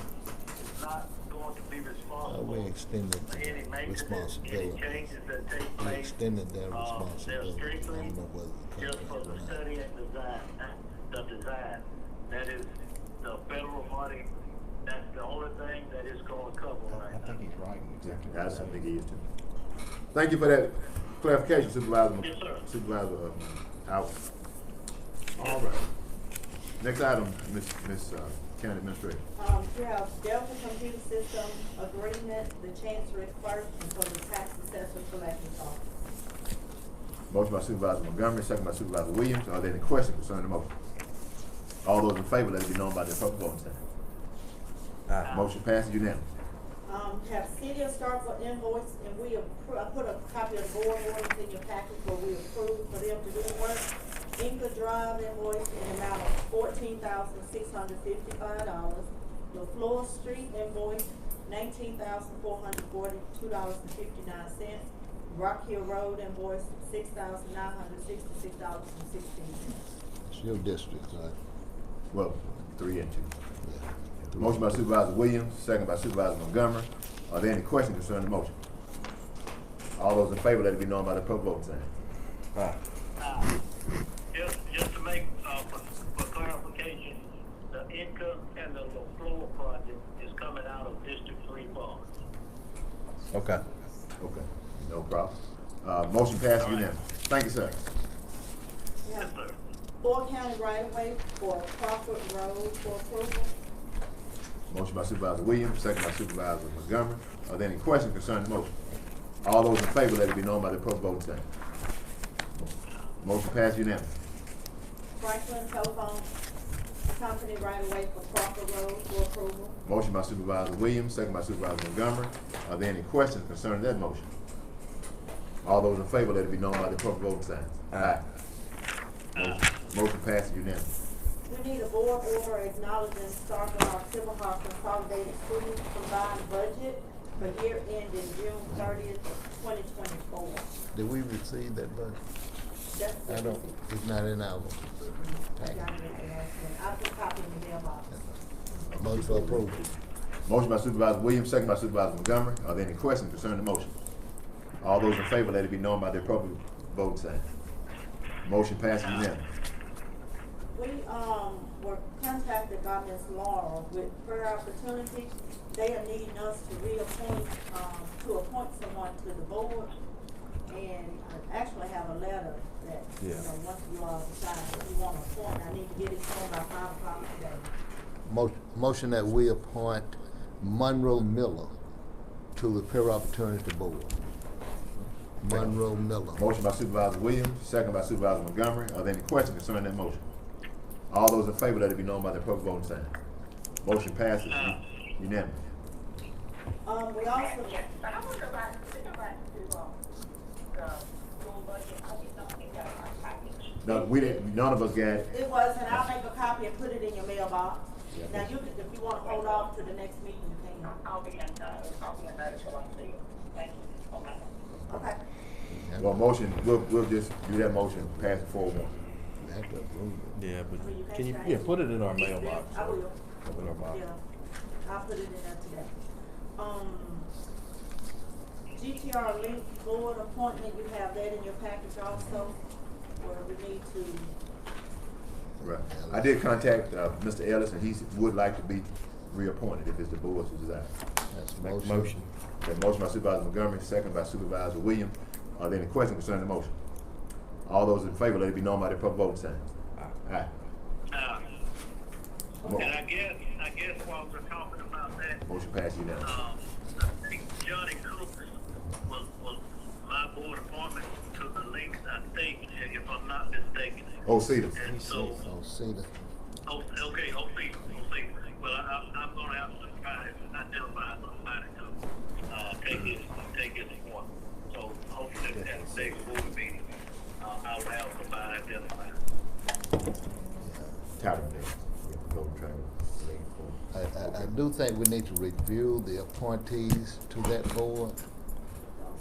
going to be responsible We extended for any the maintenance, any responsibility. changes that take We place. extended their They're responsibility. I strictly don't know whether the just for contract the or not. study and design, the design. That is the federal money That's the only thing that it's gonna cover right I now. think he's right, exactly. I think he is too. Thank you for that clarification, Supervisor. Yes, sir. Supervisor Howard. All right. Next item, Miss County Administrator. You have Delta Computer System Agreement, the Chancery Clerk, and for the Tax Assessor Collector's Office. Motion by Supervisor Montgomery, second by Supervisor Williams. Are there any questions concerning the motion? All those in favor, let it be known by their public voting sign. Aye. Motion passes unanimously. You have City of Starkville invoice, and I put a copy of the board orders in your package where we approved for them to do the work. Inca Drive invoice in the amount of $14,655. The Floor Street invoice, $19,442.59. Rock Hill Road invoice, $6,966.16. It's your district, right? Well, 3 and 2. Yeah. Motion by Supervisor Williams, second by Supervisor Montgomery. Are there any questions concerning the motion? All those in favor, let it be known by the public voting sign. Aye. Just to make, for clarification, the Inca and the LaFleur project is coming out of District 3 funds. Okay. Okay, no problem. Motion passes unanimously. Thank you, sir. You Yes, have sir. Ford County right of way for Crawford Road for approval. Motion by Supervisor Williams, second by Supervisor Montgomery. Are there any questions concerning the motion? All those in favor, let it be known by the public voting sign. Motion passed unanimously. Franklin Telephone Company right of way for Crawford Road for approval. Motion by Supervisor Williams, second by Supervisor Montgomery. Are there any questions concerning that motion? All those in favor, let it be known by the public voting sign. Aye. Motion passes unanimously. We need a board order acknowledging Starkville our Civil Hall Consolidated School combined budget for year ending June 30th, 2024. Did we receive that budget? That's I what don't, it's not in our I package. got it in there. I put a copy in the mailbox. Motion for approval. Motion by Supervisor Williams, second by Supervisor Montgomery. Are there any questions concerning the motion? All those in favor, let it be known by their public voting sign. Motion passes unanimously. We, were contacted by Ms. Laura with Fair Opportunity. They are needing us to reappoint, to appoint someone to the board. And I actually have a letter that, you know, once you all decide if you want to appoint, I need to get it done by 5 o'clock today. Motion that we appoint Monroe Miller to the Fair Opportunity Board. Monroe Miller. Motion by Supervisor Williams, second by Supervisor Montgomery. Are there any questions concerning that motion? All those in favor, let it be known by their public voting sign. Motion passes unanimously. We also, But I wonder about to, the school budget, I did not think that was my package. No, we didn't, none of us got it. it was, and I'll make a copy and put it in your mailbox. Yeah. Now, you can, if you want to hold off to the next meeting, you can. I'll be in notice till I see it. Thank you. Okay. Okay. Well, motion, we'll just do that motion, pass it 4-1. We have to approve it. Yeah, but Well, you can you, change yeah, it. put it in our mailbox. I will. Put it in our box. Yeah, I'll put it in there today. GTR Link Board appointment, you have that in your package also, where we need to, Right. I did contact Mr. Ellis, and he would like to be reappointed if it's the board's desire. That's a Make motion. Okay, motion by Supervisor Montgomery, second by Supervisor Williams. Are there any questions concerning the motion? All those in favor, let it be known by their public voting sign. Aye. And I guess while we're talking about that, Motion passes unanimously. I think Johnny Cook was my board appointment to the links, I think, if I'm not mistaken. Oh, Cedar. And so, Oh, Cedar. okay, OC. Well, I'm gonna have to try to identify somebody to take his point. So hopefully at the next board meeting, I'll have somebody identified. Tyler, go try to lean for. I do think we need to review the appointees to that board,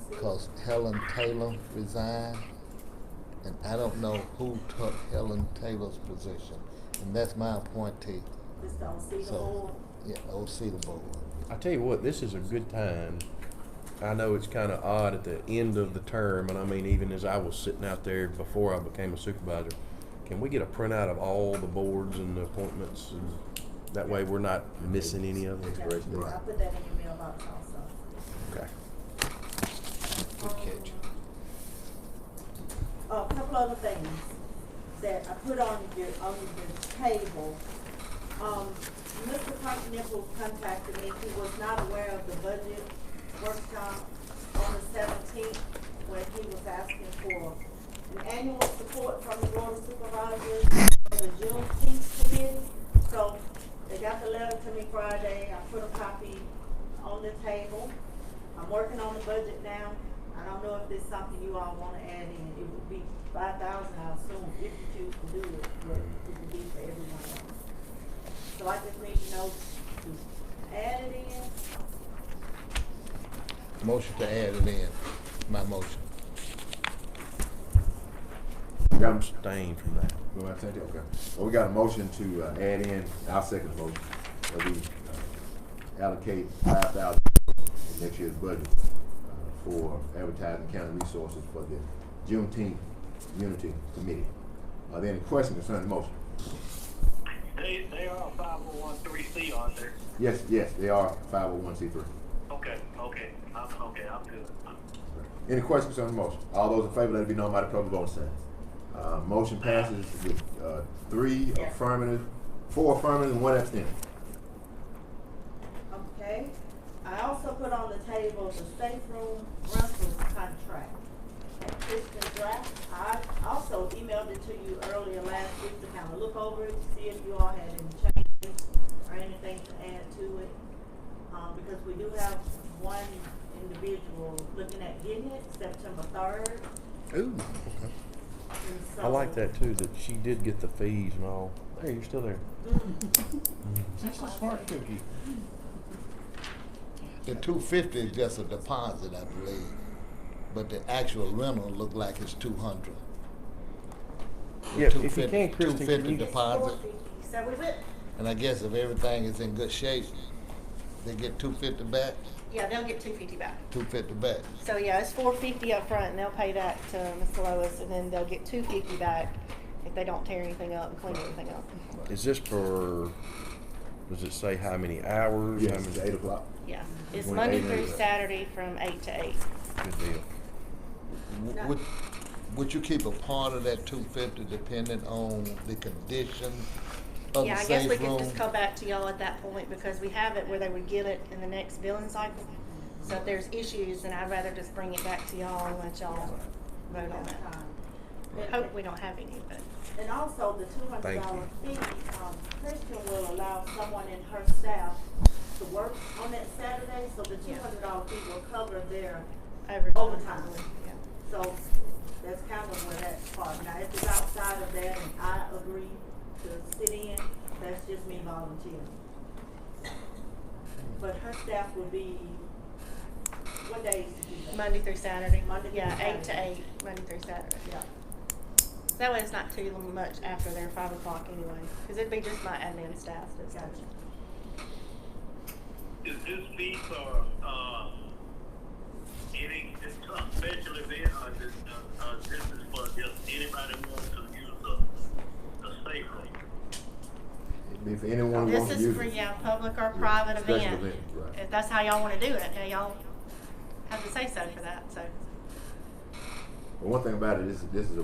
because Helen Taylor resigned, and I don't know who took Helen Taylor's position, and that's my appointee. just don't see the So, board. yeah, OC the board. I tell you what, this is a good time. I know it's kind of odd at the end of the term, and I mean, even as I was sitting out there before I became a supervisor, can we get a printout of all the boards and the appointments and That way we're not missing any of them. Expiration date. I'll put that in your mailbox also. Okay. Good catch. A couple other things that I put on your table. Mr. Continental contacted me. He was not aware of the budget workshop on the 17th when he was asking for an annual support from the Board of Supervisors for the Juneteenth committee. So they got the letter to me Friday. I put a copy on the table. I'm working on the budget now. I don't know if there's something you all want to add in. It would be $5,000, I assume, if you choose to do it, but it would be for everyone else. So I just need to know to add it in. Motion to add it in, my motion. We got, Abstain from that. go ahead, okay. Well, we got a motion to add in, our second motion, that we allocate $5,000 in next year's budget for advertising county resources for the Juneteenth Unity Committee. Are there any questions concerning the motion? They are a 501(c)(3), aren't they? Yes, they are 501c3. Okay, I'm good. Any questions concerning the motion? All those in favor, let it be known by the public voting sign. Motion passes with 4 affirmative and 1 abstention. Okay. I also put on the table the safe room rental contract at Christian Draft. I also emailed it to you earlier last week to kind of look over it, to see if you all had any changes or anything to add to it. Because we do have one individual looking at getting it September 3rd. Ooh, okay. I like that too, that she did get the fees and all. There, you're still there. That's a smart cookie. The $250 is just a deposit, I believe, but the actual rental look like it's $200. Yeah, if you can, Kristen, can $250 you- deposit, So we went, and I guess if everything is in good shape, they get $250 back. Yeah, they'll get $250 back. $250 back. So yeah, it's $450 up front, and they'll pay that to Ms. Lois, and then they'll get $250 back if they don't tear anything up and clean anything up. Is this for, does it say how many hours? Yes, How many- it's 8 o'clock. Yeah, it's Between Monday 8 and through 8. Saturday from 8 to 8. Good deal. Would you keep a part of that $250 depending on the condition of Yeah, the I guess we safe could room? just come back to y'all at that point, because we have it where they would give it in the next billing cycle. So if there's issues, then I'd rather just bring it back to y'all and let y'all vote on it. Hope we don't have any, but. and also the Thank $200 you. fee, Christian will allow someone in her staff to work on that Saturday, so the $200 fee will cover their overtime. Yeah. So that's kind of where that's part. Now, if it's outside of that and I agree to sit in, that's just me volunteering. But her staff would be, what days did you say? Monday through Saturday. Monday through Yeah, 8 to Saturday. 8, Monday through Saturday. Yeah. That way it's not too much after their 5 o'clock anyway, because it'd be just my admin staff that's Gotcha. Is this fee for any special event, or this is for just anybody who wants to use the safe room? It'd be for anyone who This wants to is use for, it. yeah, public or private Special event. event, right. If that's how y'all wanna do it, now y'all have to say so for that, so. But one thing about it, this is a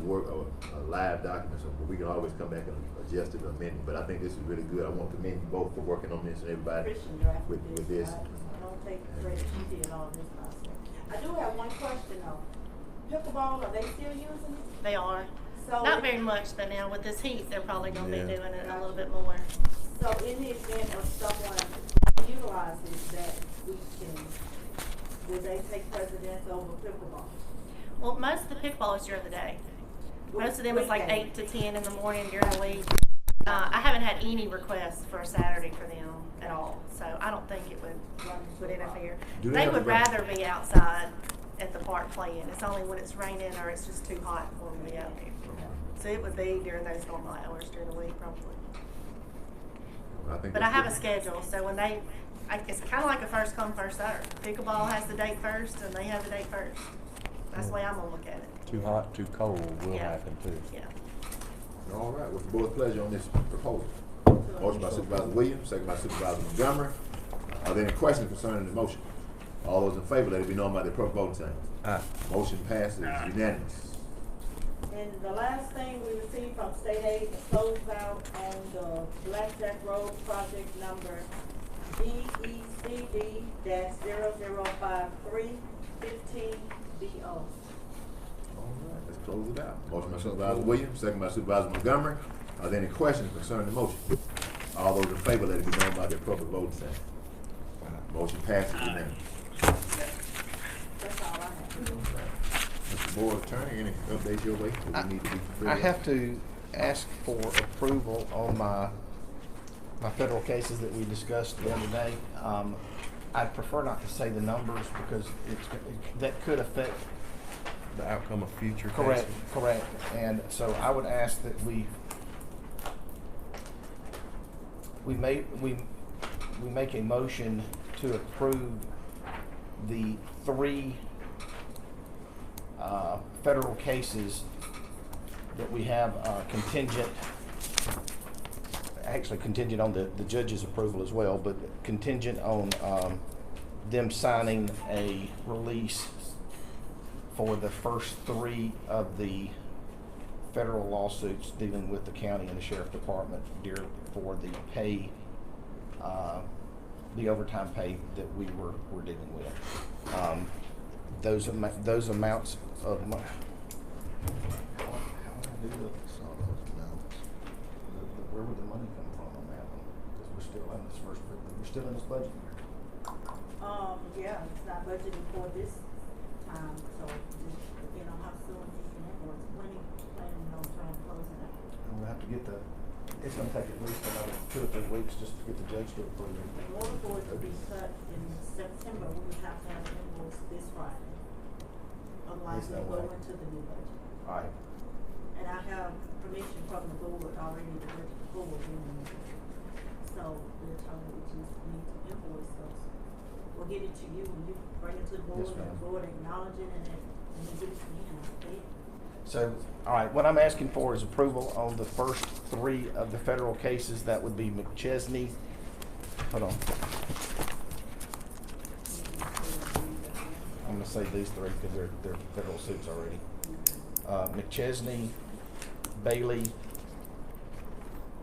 live document, so we can always come back and adjust it or amend it. But I think this is really good. I want to commend you both for working on this and everybody Christian drafted with this. I don't take credit, she did all this myself. I do have one question though. Pickleball, are they still using it? They are. So Not very much, but now with this heat, they're probably gonna be Yeah. doing it a little bit more. So in the event of someone utilizes that weekend, would they take precedence over pickleball? Well, most of the pickleball is during the day. Most of them is like Weekday. 8 to 10 in the morning during the week. I haven't had any requests for a Saturday for them at all, so I don't think it would interfere. Do they They have would a- rather be outside at the park playing. It's only when it's raining or it's just too hot for them to be out there. So it would be during those normal hours during the week probably. I think But I that's have a good. schedule, so when it's kind of like a first come, first served. Pickleball has the date first and they have the date first. That's the way I'm gonna look at it. Too hot, too cold will Yeah. happen too. Yeah. All right, what's the board's pleasure on this proposal? To Motion by Supervisor Williams, second by Supervisor Montgomery. Are there any questions concerning the motion? All those in favor, let it be known by the appropriate voting sign. Aye. Motion passes unanimous. And the last thing we received from state aid to close out on the Blackjack Road project number DECD-005315 B.O.S. All right, let's close it out. Motion by Supervisor Williams, second by Supervisor Montgomery. Are there any questions concerning the motion? All those in favor, let it be known by the appropriate voting sign. Motion passes unanimous. That's all I have. Mr. Board Attorney, any updates your way? That we need to be I have to ask for approval on my federal cases that we discussed the other day. I'd prefer not to say the numbers because that could affect. The outcome of future Correct, cases. correct. And so I would ask that we make a motion to approve the 3 federal cases that we have contingent on the judge's approval as well, but contingent on them signing a release for the first 3 of the federal lawsuits dealing with the county and the sheriff department for the pay, the overtime pay that we were dealing with. Those amounts of money. Where would the money come from on that one? Because we're still in this budget year. Yeah, it's not budgeted for this time, so just, you know, how soon you can invoice, when you planning on trying to close it out? And we'll have to get it's gonna take at least another 2 or 3 weeks just to get the judge to approve it. In order for it to be cut in September, we would have to have an invoice this Friday. Otherwise, There's no we'll go way. into the new budget. All right. And I have permission from the board already to budget the board in the new budget. So we're told we just need to invoice those. We'll get it to you and you bring it to the board Yes, and the ma'am. board acknowledge it and then you give it to me and I'll pay it. So, all right, what I'm asking for is approval on the first 3 of the federal cases. That would be McChesney. Hold on. I'm gonna say these 3 because they're federal suits already. McChesney, Bailey,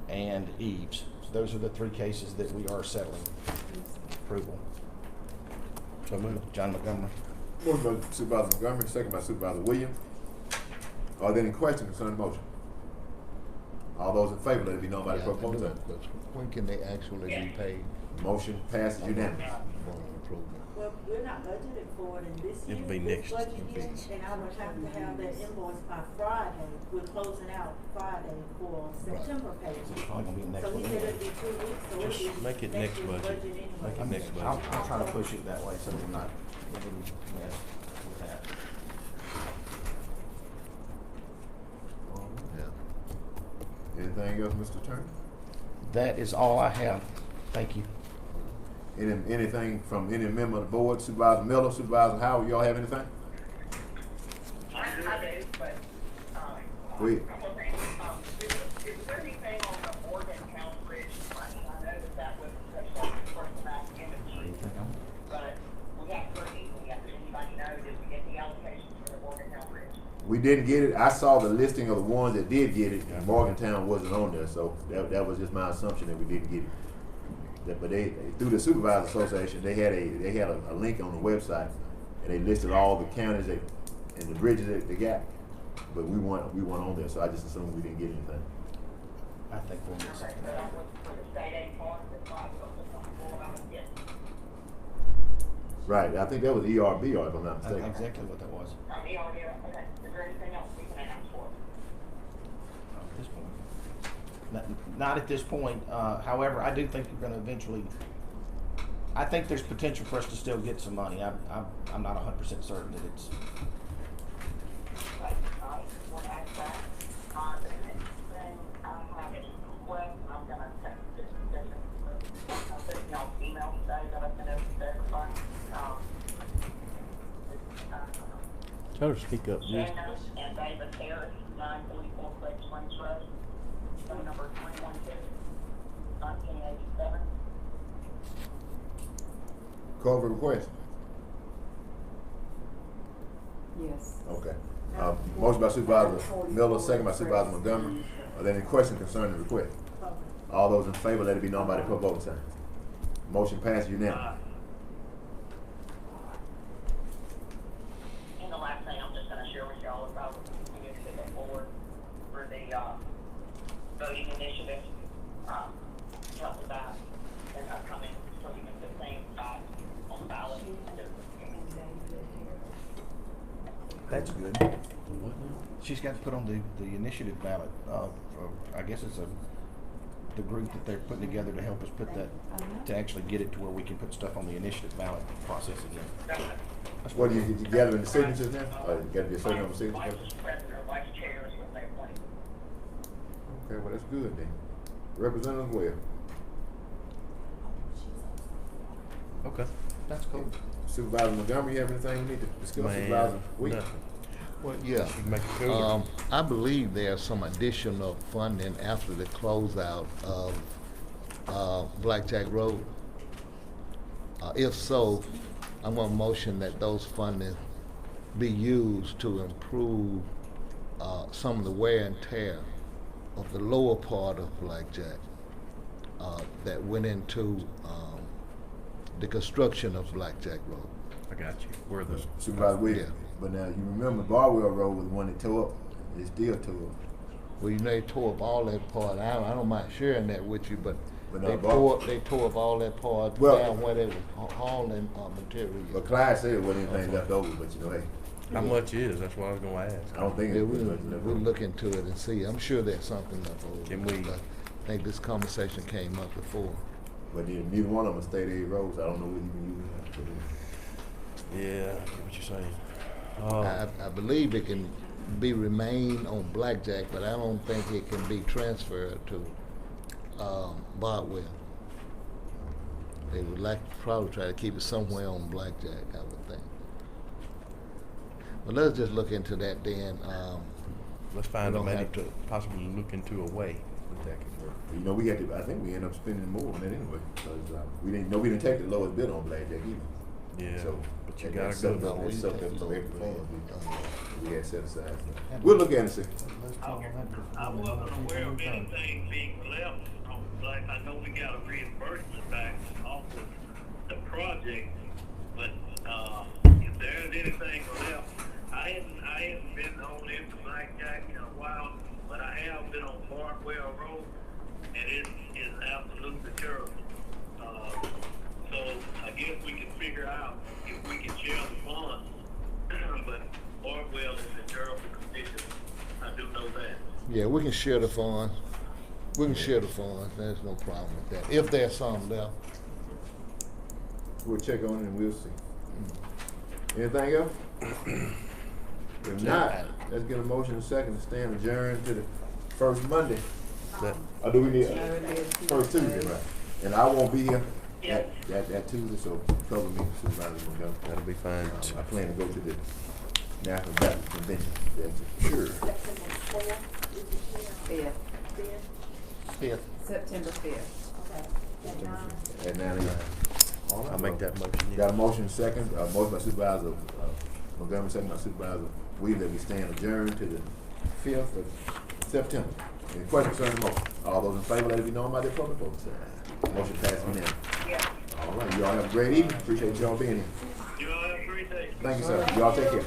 and Eves. So those are the 3 cases that we are settling. Approval. So moved. John Montgomery. Motion by Supervisor Montgomery, second by Supervisor Williams. Are there any questions concerning the motion? All those in favor, let it be known by the Yeah, I appropriate can do voting it, sign. but when can they actually be paid? Motion passes unanimous. For improvement. Well, we're not budgeted for it in this year. It'll be this next. budget year, and I would have to have that invoice by Friday. We're closing out Friday for September pay. It's probably gonna be next So he week. said it'd be 2 weeks, so it'll Just be make it next year's budget. anyway. Make it next budget. I'll try to push it that way so we're not getting messed with that. Yeah. Anything else, Mr. Attorney? That is all I have. Thank you. Anything from any member of the board, Supervisor Miller, Supervisor Howard, y'all have anything? I do, but, Go ahead. is there anything on the Morgantown Bridge? I know that was a for the back industry, but we got pretty, anybody know, did we get the allocations for the Morgantown Bridge? We didn't get it. I saw the listing of the ones that did get it, and Morgantown wasn't on there, so that was just my assumption that we didn't get it. But they through the Supervisor Association, they had a link on the website, and they listed all the counties and the bridges that they got. But we weren't on there, so I just assumed we didn't get anything. I think we'll get something So out. that was for the state aid part, that's why I was looking for, I was getting, Right. I think that was ERB, or if I'm not That's mistaken. exactly what that was. okay, is there anything else we can ask for? At this point. Not at this point. However, I do think we're going to eventually. I think there's potential for us to still get some money. I'm not 100% certain that it's. But, we'll ask that. The next thing, I have a request, I'm gonna text this session. I'll send y'all email today that I sent over to everybody. Tell her to speak up, please. Shannon and David Harris, 944 Lake Springs Road, phone number 312. 1987. Call for request. Yes. Okay. Motion by Supervisor Miller, second by Supervisor Montgomery. Are there any questions concerning the request? All those in favor, let it be known by the clerk voting sign. Motion passed unanimously. And the last thing I'm just gonna share with y'all is I was continuing to go forward for the, voting initiative, help with that, and upcoming, so we can put things back on the ballot. That's good. She's got to put on the initiative ballot, I guess it's the group that they're putting together to help us put that, to actually get it to where we can put stuff on the initiative ballot process again. What do you gathering the signatures now? Or you got to be a certain number of signatures? Vice president or vice chair is what they appoint. Okay, well, that's good then. Representative Webb. Okay. That's cool. Supervisor Montgomery, you have anything you need to discuss? Man, Supervisor Wheat? nothing. Well, yeah. She can make it cooler. I believe there's some additional funding after the closeout of Blackjack Road. If so, I'm gonna motion that those funding be used to improve some of the wear and tear of the lower part of Blackjack that went into the construction of Blackjack Road. I got you. Where the Supervisor Wheat. Yeah. But now, you remember Barwell Road was the one that tore up. It still tore up. Well, you know, they tore up all that part. I don't mind sharing that with you, but But they tore up all that part Well- down where they were hauling material. But Clyde said there wasn't anything left over, but you know, hey, how much is? That's what I was gonna ask. I don't think Yeah, it was much left we'll over. look into it and see. I'm sure there's something left over. Can we- I think this conversation came up before. But neither one of them are state aid roads. I don't know what you can use that for. Yeah, I get what you're saying. I believe it can remain on Blackjack, but I don't think it can be transferred to Bardwell. They would like to probably try to keep it somewhere on Blackjack, I would think. But let's just look into that then. Let's find we a don't maybe have to- possibly look into a way that that could work. You know, we had to, I think we ended up spending more on that anyway. Because we didn't take the lowest bid on Blackjack either. Yeah, So, but you that gotta sucked go. up- No, that we sucked take up some low extra bid. funds we had set aside. We'll look at it and see. I wasn't aware of anything being left on, like, I know we got a reimbursement back off of the project, but, if there's anything left, I hadn't been on into Blackjack in a while, but I have been on Bardwell Road, and it is absolutely terrible. So I guess we can figure out if we can share the funds, but Bardwell is in terrible condition. I do know that. Yeah, we can share the funds. We can share the funds. There's no problem with that. If there's some left. We'll check on it and we'll see. Anything else? If not, let's get a motion and second to stand adjourned to the first Monday. That, Or do we need first Tuesday, right? And I won't be here that Tuesday, so cover me, Supervisor Montgomery. that'll be fine. I plan to go to the National Baptist Convention. Sure. Fifth, Yeah. September 5th. At 9 a.m. All right, I'll make well, that motion. Got a motion second, motion by Supervisor Montgomery, second by Supervisor Wheeler, that we stand adjourned to the 5th of September. Any questions concerning the motion? All those in favor, let it be known by their public vote. Motion passed unanimously. All right, you all have a great evening. Appreciate you all being here. You all have a great day. Thank you, sir. You all take care.